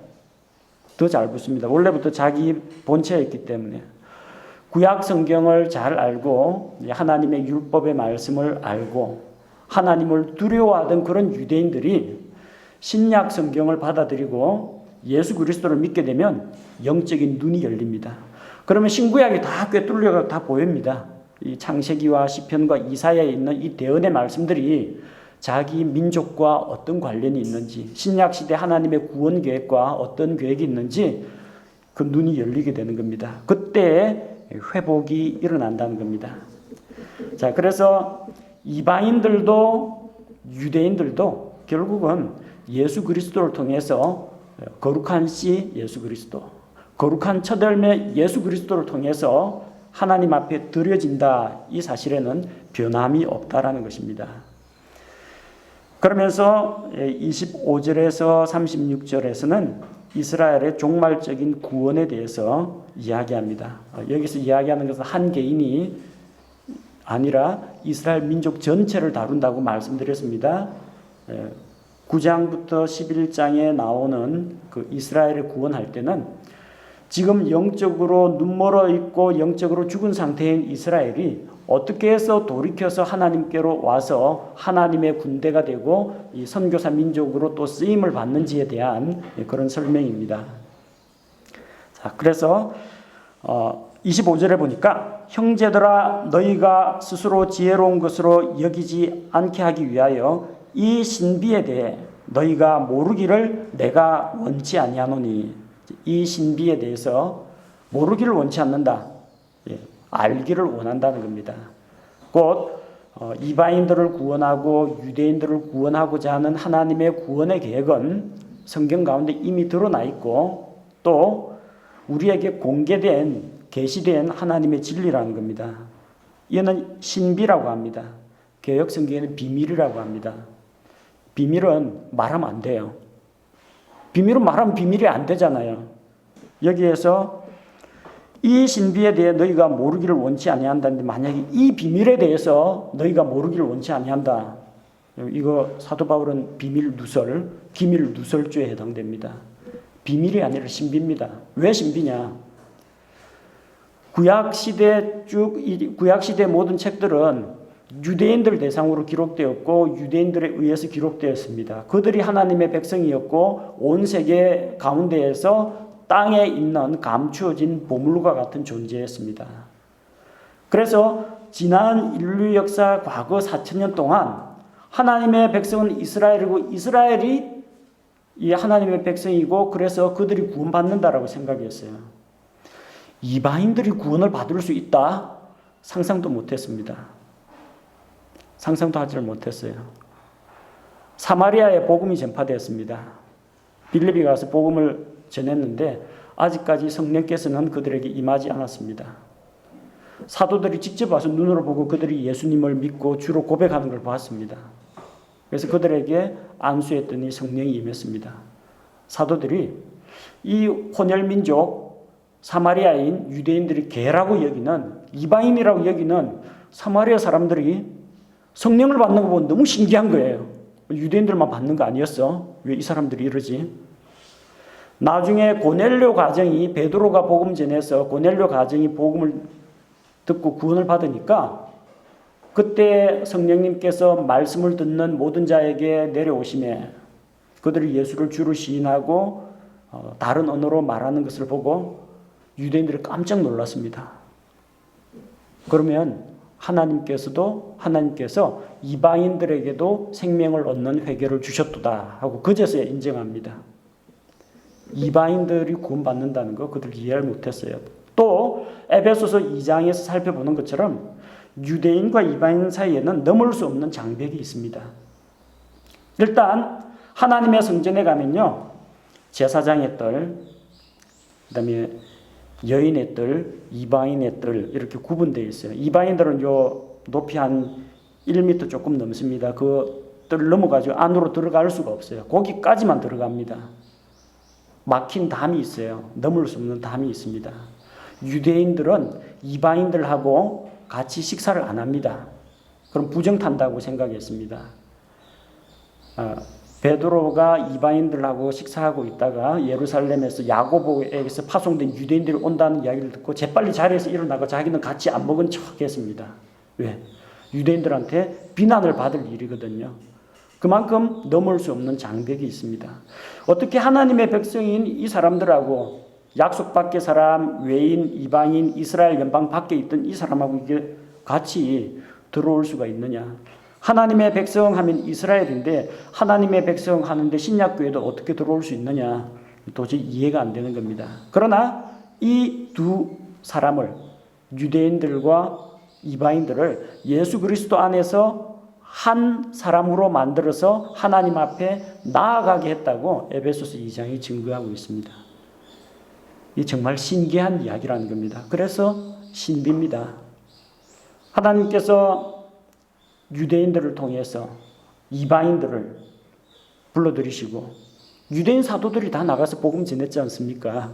더 잘 붙습니다. 원래부터 자기 본체에 있기 때문에. 구약 성경을 잘 알고 하나님의 율법의 말씀을 알고 하나님을 두려워하던 그런 유대인들이 신약 성경을 받아들이고 예수 그리스도를 믿게 되면 영적인 눈이 열립니다. 그러면 신구약이 다 꿰뚫려가 다 보입니다. 이 창세기와 시편과 이사야에 있는 이 대언의 말씀들이 자기 민족과 어떤 관련이 있는지, 신약시대 하나님의 구원 계획과 어떤 계획이 있는지 그 눈이 열리게 되는 겁니다. 그때 회복이 일어난다는 겁니다. 자, 그래서 이방인들도 유대인들도 결국은 예수 그리스도를 통해서 거룩한 씨 예수 그리스도, 거룩한 첫 열매 예수 그리스도를 통해서 하나님 앞에 드려진다. 이 사실에는 변함이 없다라는 것입니다. 그러면서 25절에서 36절에서는 이스라엘의 종말적인 구원에 대해서 이야기합니다. 여기서 이야기하는 것은 한 개인이 아니라 이스라엘 민족 전체를 다룬다고 말씀드렸습니다. 9장부터 11장에 나오는 그 이스라엘을 구원할 때는 지금 영적으로 눈멀어 있고 영적으로 죽은 상태인 이스라엘이 어떻게 해서 돌이켜서 하나님께로 와서 하나님의 군대가 되고 이 선교사 민족으로 또 쓰임을 받는지에 대한 그런 설명입니다. 자, 그래서 25절에 보니까 형제들아 너희가 스스로 지혜로운 것으로 여기지 않게 하기 위하여 이 신비에 대해 너희가 모르기를 내가 원치 아니하노니, 이 신비에 대해서 모르기를 원치 않는다. 알기를 원한다는 겁니다. 곧 이방인들을 구원하고 유대인들을 구원하고자 하는 하나님의 구원의 계획은 성경 가운데 이미 드러나 있고 또 우리에게 공개된 계시된 하나님의 진리라는 겁니다. 이는 신비라고 합니다. 개역 성경에는 비밀이라고 합니다. 비밀은 말하면 안 돼요. 비밀은 말하면 비밀이 안 되잖아요. 여기에서 이 신비에 대해 너희가 모르기를 원치 아니한다는데 만약에 이 비밀에 대해서 너희가 모르기를 원치 아니한다. 이거 사도 바울은 비밀 누설, 기밀 누설죄에 해당됩니다. 비밀이 아니라 신비입니다. 왜 신비냐? 구약시대 구약시대 모든 책들은 유대인들 대상으로 기록되었고 유대인들에 의해서 기록되었습니다. 그들이 하나님의 백성이었고 온 세계 가운데에서 땅에 있는 감추어진 보물과 같은 존재였습니다. 그래서 지난 인류 역사 과거 4,000년 동안 하나님의 백성은 이스라엘이고 이스라엘이 이 하나님의 백성이고 그래서 그들이 구원받는다라고 생각했어요. 이방인들이 구원을 받을 수 있다? 상상도 못했습니다. 상상도 하지 못했어요. 사마리아에 복음이 전파되었습니다. 빌립이 가서 복음을 전했는데 아직까지 성령께서는 그들에게 임하지 않았습니다. 사도들이 직접 와서 눈으로 보고 그들이 예수님을 믿고 주로 고백하는 걸 봤습니다. 그래서 그들에게 안수했더니 성령이 임했습니다. 사도들이 이 혼혈민족 사마리아인 유대인들이 개라고 여기는 이방인이라고 여기는 사마리아 사람들이 성령을 받는 거 보면 너무 신기한 거예요. 유대인들만 받는 거 아니었어? 왜 이 사람들이 이러지? 나중에 고넬료 가정이 베드로가 복음 전해서 고넬료 가정이 복음을 듣고 구원을 받으니까 그때 성령님께서 말씀을 듣는 모든 자에게 내려오심에 그들이 예수를 주로 시인하고 다른 언어로 말하는 것을 보고 유대인들이 깜짝 놀랐습니다. 그러면 하나님께서 이방인들에게도 생명을 얻는 회개를 주셨도다 하고 그제서야 인정합니다. 이방인들이 구원받는다는 거 그들이 이해를 못했어요. 또 에베소서 2장에서 살펴보는 것처럼 유대인과 이방인 사이에는 넘을 수 없는 장벽이 있습니다. 일단 하나님의 성전에 가면요, 제사장의 뜰, 그다음에 여인의 뜰, 이방인의 뜰 이렇게 구분되어 있어요. 이방인들은 요 높이 한 1m 조금 넘습니다. 그 뜰을 넘어가지고 안으로 들어갈 수가 없어요. 거기까지만 들어갑니다. 막힌 담이 있어요. 넘을 수 없는 담이 있습니다. 유대인들은 이방인들하고 같이 식사를 안 합니다. 그럼 부정탄다고 생각했습니다. 베드로가 이방인들하고 식사하고 있다가 예루살렘에서 야고보에게서 파송된 유대인들이 온다는 이야기를 듣고 재빨리 자리에서 일어나고 자기는 같이 안 먹은 척 했습니다. 왜? 유대인들한테 비난을 받을 일이거든요. 그만큼 넘을 수 없는 장벽이 있습니다. 어떻게 하나님의 백성인 이 사람들하고 약속 밖의 사람, 외인, 이방인, 이스라엘 연방 밖에 있던 이 사람하고 이게 같이 들어올 수가 있느냐? 하나님의 백성 하면 이스라엘인데 하나님의 백성 하는데 신약교회도 어떻게 들어올 수 있느냐? 도저히 이해가 안 되는 겁니다. 그러나 이 두 사람을, 유대인들과 이방인들을 예수 그리스도 안에서 한 사람으로 만들어서 하나님 앞에 나아가게 했다고 에베소서 2장이 증거하고 있습니다. 이 정말 신기한 이야기라는 겁니다. 그래서 신비입니다. 하나님께서 유대인들을 통해서 이방인들을 불러들이시고 유대인 사도들이 다 나가서 복음 전했지 않습니까?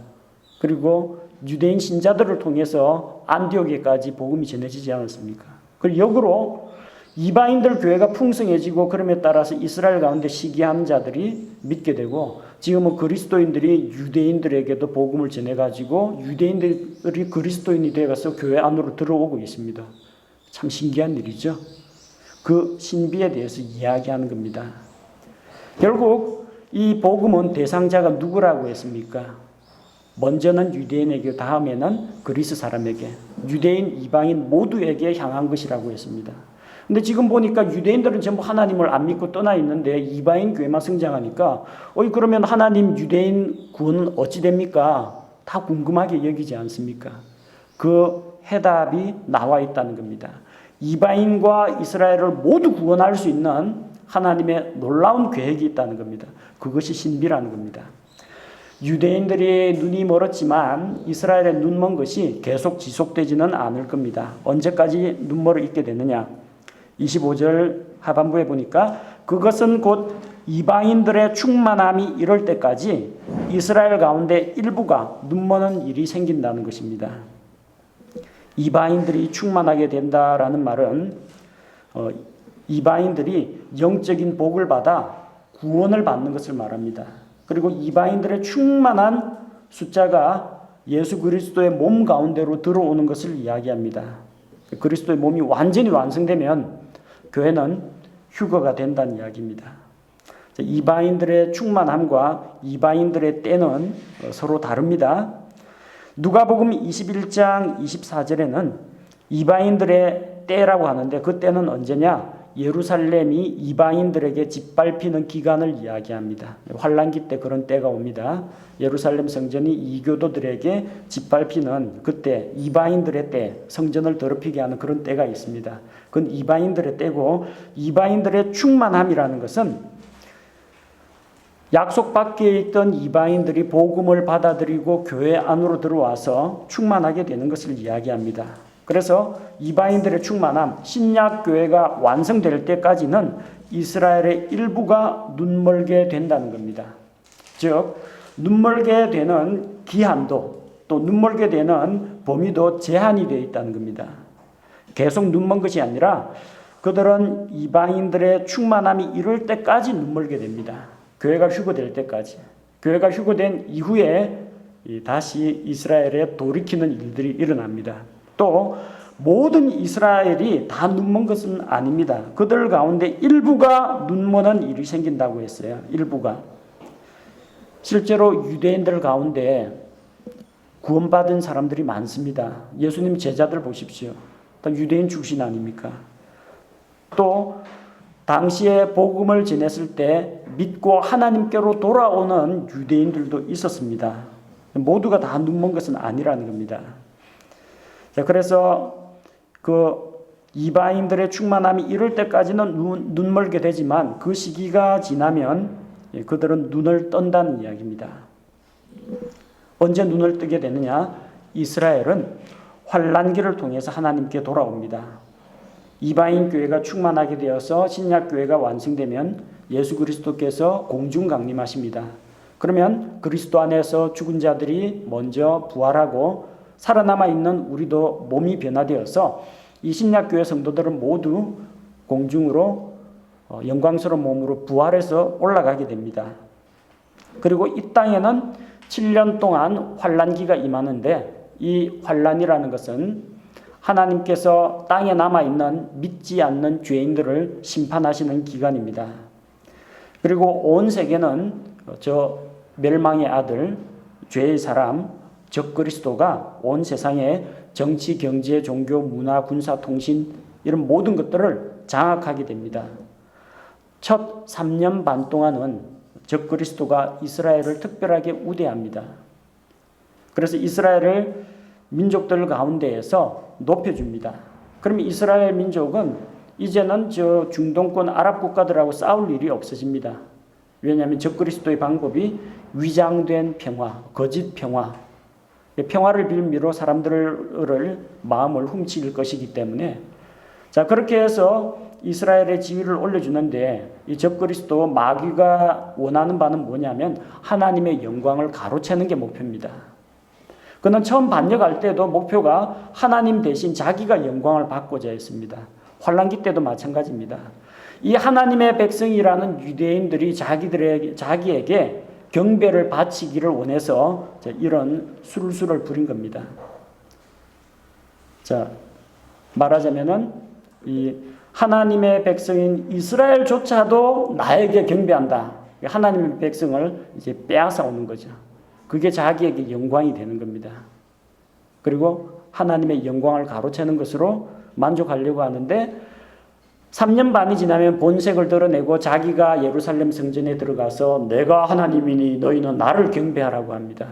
그리고 유대인 신자들을 통해서 안디옥에까지 복음이 전해지지 않았습니까? 그리고 역으로 이방인들 교회가 풍성해지고 그럼에 따라서 이스라엘 가운데 시기한 자들이 믿게 되고 지금은 그리스도인들이 유대인들에게도 복음을 전해가지고 유대인들이 그리스도인이 되어서 교회 안으로 들어오고 있습니다. 참 신기한 일이죠. 그 신비에 대해서 이야기하는 겁니다. 결국 이 복음은 대상자가 누구라고 했습니까? 먼저는 유대인에게, 다음에는 그리스 사람에게, 유대인, 이방인 모두에게 향한 것이라고 했습니다. 근데 지금 보니까 유대인들은 전부 하나님을 안 믿고 떠나 있는데 이방인 교회만 성장하니까 그러면 하나님 유대인 구원은 어찌 됩니까? 다 궁금하게 여기지 않습니까? 그 해답이 나와 있다는 겁니다. 이방인과 이스라엘을 모두 구원할 수 있는 하나님의 놀라운 계획이 있다는 겁니다. 그것이 신비라는 겁니다. 유대인들이 눈이 멀었지만 이스라엘의 눈 먼 것이 계속 지속되지는 않을 겁니다. 언제까지 눈 멀어 있게 되느냐? 25절 하반부에 보니까 그것은 곧 이방인들의 충만함이 이럴 때까지 이스라엘 가운데 일부가 눈머는 일이 생긴다는 것입니다. 이방인들이 충만하게 된다라는 말은 이방인들이 영적인 복을 받아 구원을 받는 것을 말합니다. 그리고 이방인들의 충만한 숫자가 예수 그리스도의 몸 가운데로 들어오는 것을 이야기합니다. 그리스도의 몸이 완전히 완성되면 교회는 휴거가 된다는 이야기입니다. 이방인들의 충만함과 이방인들의 때는 서로 다릅니다. 누가복음 21장 24절에는 이방인들의 때라고 하는데 그 때는 언제냐? 예루살렘이 이방인들에게 짓밟히는 기간을 이야기합니다. 환란기 때 그런 때가 옵니다. 예루살렘 성전이 이교도들에게 짓밟히는 그때 이방인들의 때, 성전을 더럽히게 하는 그런 때가 있습니다. 그건 이방인들의 때고, 이방인들의 충만함이라는 것은 약속 밖에 있던 이방인들이 복음을 받아들이고 교회 안으로 들어와서 충만하게 되는 것을 이야기합니다. 그래서 이방인들의 충만함, 신약교회가 완성될 때까지는 이스라엘의 일부가 눈멀게 된다는 겁니다. 즉 눈멀게 되는 기한도 또 눈멀게 되는 범위도 제한이 되어 있다는 겁니다. 계속 눈먼 것이 아니라 그들은 이방인들의 충만함이 이룰 때까지 눈멀게 됩니다. 교회가 휴거될 때까지. 교회가 휴거된 이후에 다시 이스라엘에 돌이키는 일들이 일어납니다. 또 모든 이스라엘이 다 눈먼 것은 아닙니다. 그들 가운데 일부가 눈먼 일이 생긴다고 했어요. 일부가. 실제로 유대인들 가운데 구원받은 사람들이 많습니다. 예수님 제자들 보십시오. 다 유대인 출신 아닙니까? 또 당시에 복음을 전했을 때 믿고 하나님께로 돌아오는 유대인들도 있었습니다. 모두가 다 눈먼 것은 아니라는 겁니다. 자, 그래서 그 이방인들의 충만함이 이럴 때까지는 눈멀게 되지만 그 시기가 지나면 그들은 눈을 떤다는 이야기입니다. 언제 눈을 뜨게 되느냐? 이스라엘은 환란기를 통해서 하나님께 돌아옵니다. 이방인 교회가 충만하게 되어서 신약 교회가 완성되면 예수 그리스도께서 공중 강림하십니다. 그러면 그리스도 안에서 죽은 자들이 먼저 부활하고 살아남아 있는 우리도 몸이 변화되어서 이 신약교회 성도들은 모두 공중으로 영광스러운 몸으로 부활해서 올라가게 됩니다. 그리고 이 땅에는 7년 동안 환란기가 임하는데 이 환란이라는 것은 하나님께서 땅에 남아있는 믿지 않는 죄인들을 심판하시는 기간입니다. 그리고 온 세계는 저 멸망의 아들, 죄의 사람, 적그리스도가 온 세상에 정치, 경제, 종교, 문화, 군사, 통신 이런 모든 것들을 장악하게 됩니다. 첫 3년 반 동안은 적그리스도가 이스라엘을 특별하게 우대합니다. 그래서 이스라엘을 민족들 가운데에서 높여줍니다. 그러면 이스라엘 민족은 이제는 저 중동권 아랍 국가들하고 싸울 일이 없어집니다. 왜냐하면 적그리스도의 방법이 위장된 평화, 거짓 평화, 평화를 빌미로 사람들을 마음을 훔칠 것이기 때문에 자 그렇게 해서 이스라엘의 지위를 올려주는데 이 적그리스도 마귀가 원하는 바는 뭐냐면 하나님의 영광을 가로채는 게 목표입니다. 그는 처음 반역할 때도 목표가 하나님 대신 자기가 영광을 받고자 했습니다. 환란기 때도 마찬가지입니다. 이 하나님의 백성이라는 유대인들이 자기에게 경배를 바치기를 원해서 이런 술수를 부린 겁니다. 자, 말하자면은 이 하나님의 백성인 이스라엘조차도 나에게 경배한다. 하나님의 백성을 이제 빼앗아 오는 거죠. 그게 자기에게 영광이 되는 겁니다. 그리고 하나님의 영광을 가로채는 것으로 만족하려고 하는데 3년 반이 지나면 본색을 드러내고 자기가 예루살렘 성전에 들어가서 내가 하나님이니 너희는 나를 경배하라고 합니다.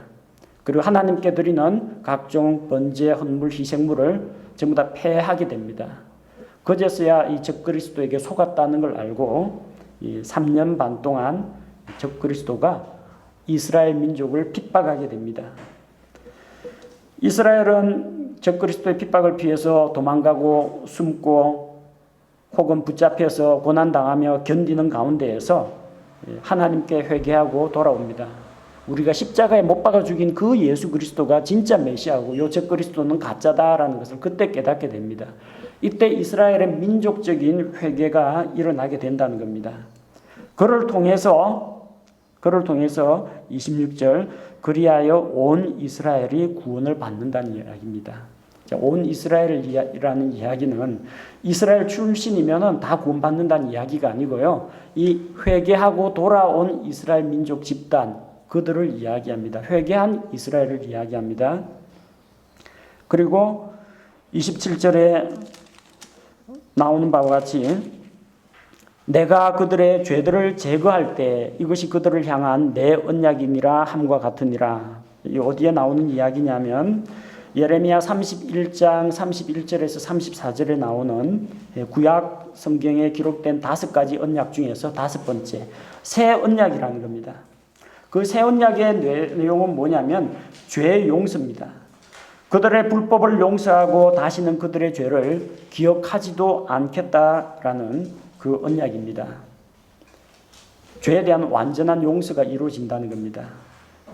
그리고 하나님께 드리는 각종 번제, 헌물, 희생물을 전부 다 폐하게 됩니다. 그제서야 이 적그리스도에게 속았다는 걸 알고 이 3년 반 동안 적그리스도가 이스라엘 민족을 핍박하게 됩니다. 이스라엘은 적그리스도의 핍박을 피해서 도망가고 숨고 혹은 붙잡혀서 고난당하며 견디는 가운데에서 하나님께 회개하고 돌아옵니다. 우리가 십자가에 못 박아 죽인 그 예수 그리스도가 진짜 메시아고 요 적그리스도는 가짜다라는 것을 그때 깨닫게 됩니다. 이때 이스라엘의 민족적인 회개가 일어나게 된다는 겁니다. 그를 통해서 26절 그리하여 온 이스라엘이 구원을 받는다는 이야기입니다. 온 이스라엘이라는 이야기는 이스라엘 출신이면 다 구원받는다는 이야기가 아니고요. 이 회개하고 돌아온 이스라엘 민족 집단 그들을 이야기합니다. 회개한 이스라엘을 이야기합니다. 그리고 27절에 나오는 바와 같이 내가 그들의 죄들을 제거할 때 이것이 그들을 향한 내 언약이니라 함과 같으니라. 이 어디에 나오는 이야기냐면 예레미야 31장 31절에서 34절에 나오는 구약 성경에 기록된 5가지 언약 중에서 5번째 새 언약이라는 겁니다. 그 새 언약의 내용은 뭐냐면 죄 용서입니다. 그들의 불법을 용서하고 다시는 그들의 죄를 기억하지도 않겠다라는 그 언약입니다. 죄에 대한 완전한 용서가 이루어진다는 겁니다.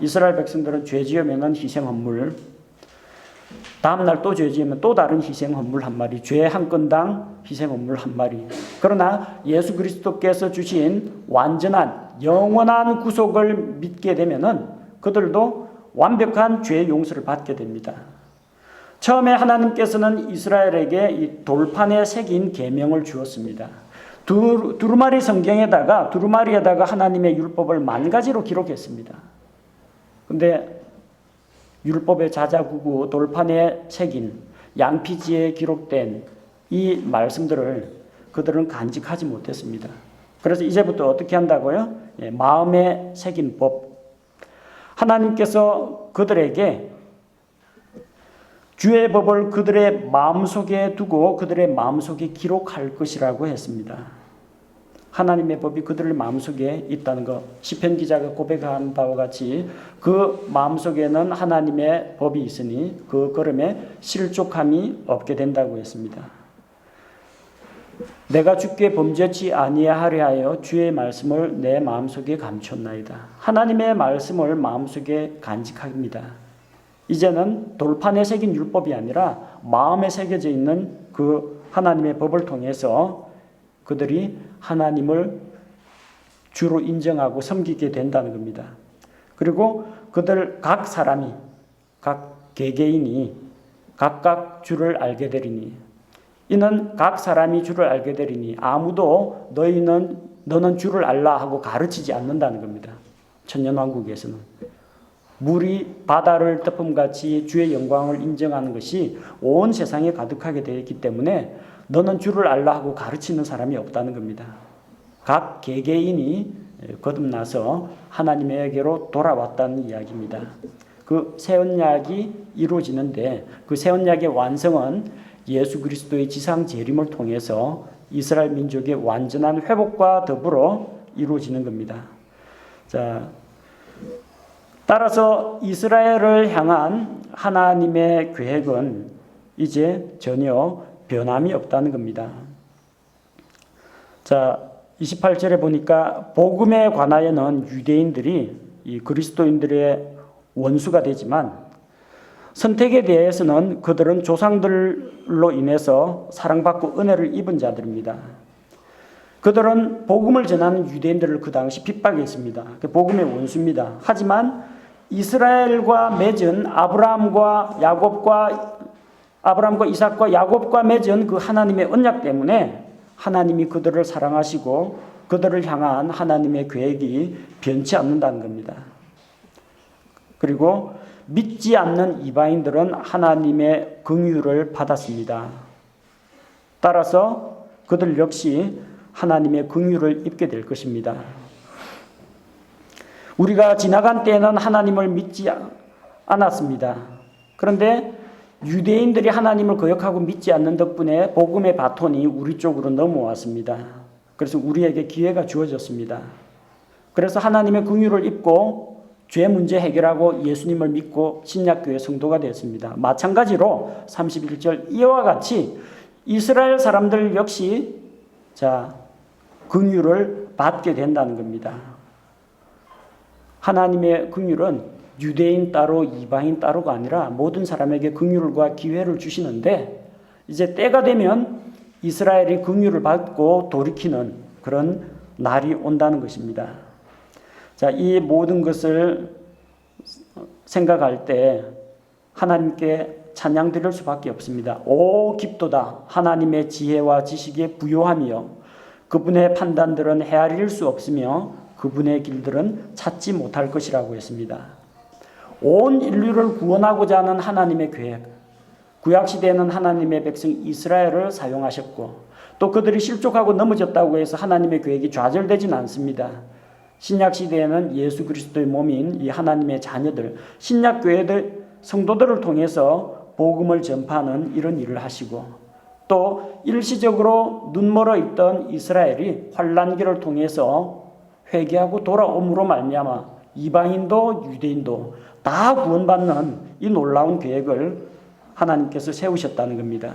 이스라엘 백성들은 죄 지으면 희생 헌물, 다음날 또 죄 지으면 또 다른 희생 헌물 한 마리, 죄 한 건당 희생 헌물 한 마리. 그러나 예수 그리스도께서 주신 완전한 영원한 구속을 믿게 되면은 그들도 완벽한 죄 용서를 받게 됩니다. 처음에 하나님께서는 이스라엘에게 이 돌판에 새긴 계명을 주었습니다. 두루마리에다가 하나님의 율법을 10,000가지로 기록했습니다. 근데 율법의 자자구구 돌판에 새긴 양피지에 기록된 이 말씀들을 그들은 간직하지 못했습니다. 그래서 이제부터 어떻게 한다고요? 마음에 새긴 법. 하나님께서 그들에게 주의 법을 그들의 마음속에 두고 그들의 마음속에 기록할 것이라고 했습니다. 하나님의 법이 그들의 마음속에 있다는 것. 시편 기자가 고백한 바와 같이 그 마음속에는 하나님의 법이 있으니 그 걸음에 실족함이 없게 된다고 했습니다. 내가 주께 범죄치 아니하려 하여 주의 말씀을 내 마음속에 감췄나이다. 하나님의 말씀을 마음속에 간직합니다. 이제는 돌판에 새긴 율법이 아니라 마음에 새겨져 있는 그 하나님의 법을 통해서 그들이 하나님을 주로 인정하고 섬기게 된다는 겁니다. 그리고 그들 각 사람이 각 개개인이 각각 주를 알게 되리니 이는 각 사람이 주를 알게 되리니 아무도 너는 주를 알라 하고 가르치지 않는다는 겁니다. 천년왕국에서는 물이 바다를 덮음같이 주의 영광을 인정하는 것이 온 세상에 가득하게 되어 있기 때문에 너는 주를 알라 하고 가르치는 사람이 없다는 겁니다. 각 개개인이 거듭나서 하나님에게로 돌아왔다는 이야기입니다. 그 새 언약이 이루어지는데 그 새 언약의 완성은 예수 그리스도의 지상 재림을 통해서 이스라엘 민족의 완전한 회복과 더불어 이루어지는 겁니다. 자, 따라서 이스라엘을 향한 하나님의 계획은 이제 전혀 변함이 없다는 겁니다. 자, 28절에 보니까 복음에 관하여는 유대인들이 이 그리스도인들의 원수가 되지만 선택에 대해서는 그들은 조상들로 인해서 사랑받고 은혜를 입은 자들입니다. 그들은 복음을 전하는 유대인들을 그 당시 핍박했습니다. 복음의 원수입니다. 하지만 이스라엘과 맺은 아브라함과 이삭과 야곱과 맺은 그 하나님의 언약 때문에 하나님이 그들을 사랑하시고 그들을 향한 하나님의 계획이 변치 않는다는 겁니다. 그리고 믿지 않는 이방인들은 하나님의 긍휼을 받았습니다. 따라서 그들 역시 하나님의 긍휼을 입게 될 것입니다. 우리가 지나간 때에는 하나님을 믿지 않았습니다. 그런데 유대인들이 하나님을 거역하고 믿지 않는 덕분에 복음의 바톤이 우리 쪽으로 넘어왔습니다. 그래서 우리에게 기회가 주어졌습니다. 그래서 하나님의 긍휼을 입고 죄 문제 해결하고 예수님을 믿고 신약교회 성도가 되었습니다. 마찬가지로 31절 이와 같이 이스라엘 사람들 역시 긍휼을 받게 된다는 겁니다. 하나님의 긍휼은 유대인 따로 이방인 따로가 아니라 모든 사람에게 긍휼과 기회를 주시는데 이제 때가 되면 이스라엘이 긍휼을 받고 돌이키는 그런 날이 온다는 것입니다. 자, 이 모든 것을 생각할 때 하나님께 찬양 드릴 수밖에 없습니다. 오 깊도다 하나님의 지혜와 지식의 부요함이요 그분의 판단들은 헤아릴 수 없으며 그분의 길들은 찾지 못할 것이라고 했습니다. 온 인류를 구원하고자 하는 하나님의 계획, 구약시대에는 하나님의 백성 이스라엘을 사용하셨고 또 그들이 실족하고 넘어졌다고 해서 하나님의 계획이 좌절되지는 않습니다. 신약시대에는 예수 그리스도의 몸인 이 하나님의 자녀들, 신약교회들 성도들을 통해서 복음을 전파하는 이런 일을 하시고 또 일시적으로 눈멀어 있던 이스라엘이 환난기를 통해서 회개하고 돌아옴으로 말미암아 이방인도 유대인도 다 구원받는 이 놀라운 계획을 하나님께서 세우셨다는 겁니다.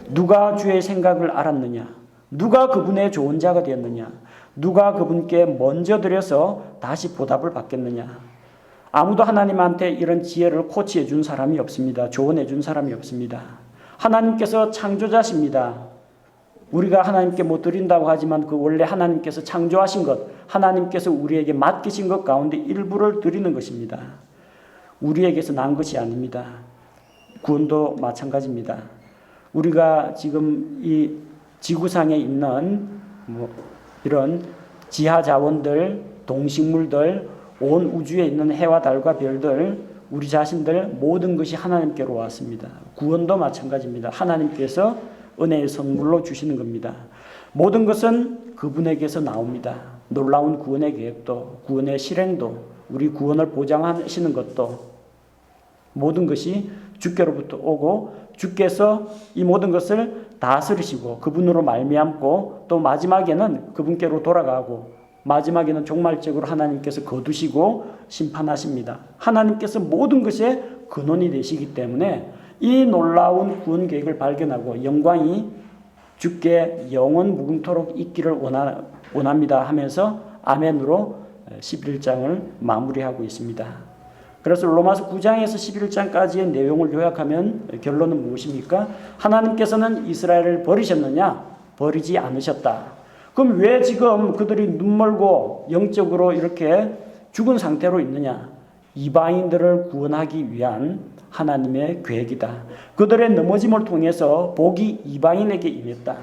누가 주의 생각을 알았느냐? 누가 그분의 좋은 자가 되었느냐? 누가 그분께 먼저 드려서 다시 보답을 받겠느냐? 아무도 하나님한테 이런 지혜를 코치해 준 사람이 없습니다. 조언해 준 사람이 없습니다. 하나님께서 창조자십니다. 우리가 하나님께 못 드린다고 하지만 그 원래 하나님께서 창조하신 것, 하나님께서 우리에게 맡기신 것 가운데 일부를 드리는 것입니다. 우리에게서 난 것이 아닙니다. 구원도 마찬가지입니다. 우리가 지금 이 지구상에 있는 이런 지하 자원들, 동식물들, 온 우주에 있는 해와 달과 별들, 우리 자신들 모든 것이 하나님께로 왔습니다. 구원도 마찬가지입니다. 하나님께서 은혜의 선물로 주시는 겁니다. 모든 것은 그분에게서 나옵니다. 놀라운 구원의 계획도, 구원의 실행도, 우리 구원을 보장하시는 것도 모든 것이 주께로부터 오고 주께서 이 모든 것을 다스리시고 그분으로 말미암고 또 마지막에는 그분께로 돌아가고 마지막에는 종말적으로 하나님께서 거두시고 심판하십니다. 하나님께서 모든 것의 근원이 되시기 때문에 이 놀라운 구원 계획을 발견하고 영광이 주께 영원 무궁토록 있기를 원합니다 하면서 아멘으로 11장을 마무리하고 있습니다. 그래서 로마서 9장에서 11장까지의 내용을 요약하면 결론은 무엇입니까? 하나님께서는 이스라엘을 버리셨느냐? 버리지 않으셨다. 그럼 왜 지금 그들이 눈멀고 영적으로 이렇게 죽은 상태로 있느냐? 이방인들을 구원하기 위한 하나님의 계획이다. 그들의 넘어짐을 통해서 복이 이방인에게 임했다.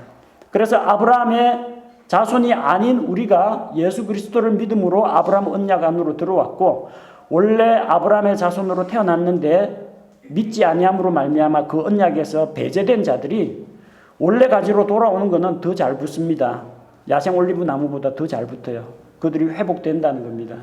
그래서 아브라함의 자손이 아닌 우리가 예수 그리스도를 믿음으로 아브라함 언약 안으로 들어왔고 원래 아브라함의 자손으로 태어났는데 믿지 아니함으로 말미암아 그 언약에서 배제된 자들이 원래 가지로 돌아오는 것은 더 잘 붙습니다. 야생 올리브 나무보다 더 잘 붙어요. 그들이 회복된다는 겁니다.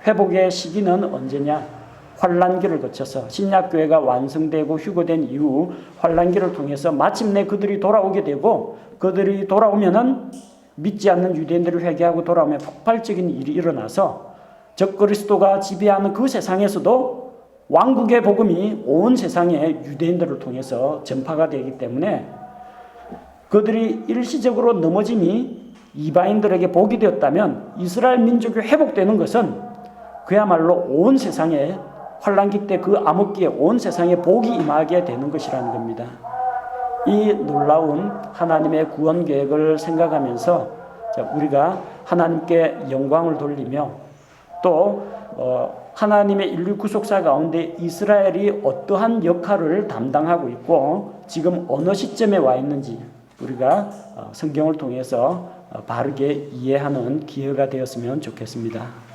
회복의 시기는 언제냐? 환란기를 거쳐서 신약교회가 완성되고 휴거된 이후 환란기를 통해서 마침내 그들이 돌아오게 되고, 그들이 돌아오면은 믿지 않는 유대인들을 회개하고 돌아오면 폭발적인 일이 일어나서 적그리스도가 지배하는 그 세상에서도 왕국의 복음이 온 세상에 유대인들을 통해서 전파가 되기 때문에 그들이 일시적으로 넘어짐이 이방인들에게 복이 되었다면 이스라엘 민족이 회복되는 것은 그야말로 온 세상에 환란기 때 그 암흑기에 온 세상에 복이 임하게 되는 것이라는 겁니다. 이 놀라운 하나님의 구원 계획을 생각하면서 우리가 하나님께 영광을 돌리며 또 하나님의 인류 구속사 가운데 이스라엘이 어떠한 역할을 담당하고 있고 지금 어느 시점에 와 있는지 우리가 성경을 통해서 바르게 이해하는 기회가 되었으면 좋겠습니다.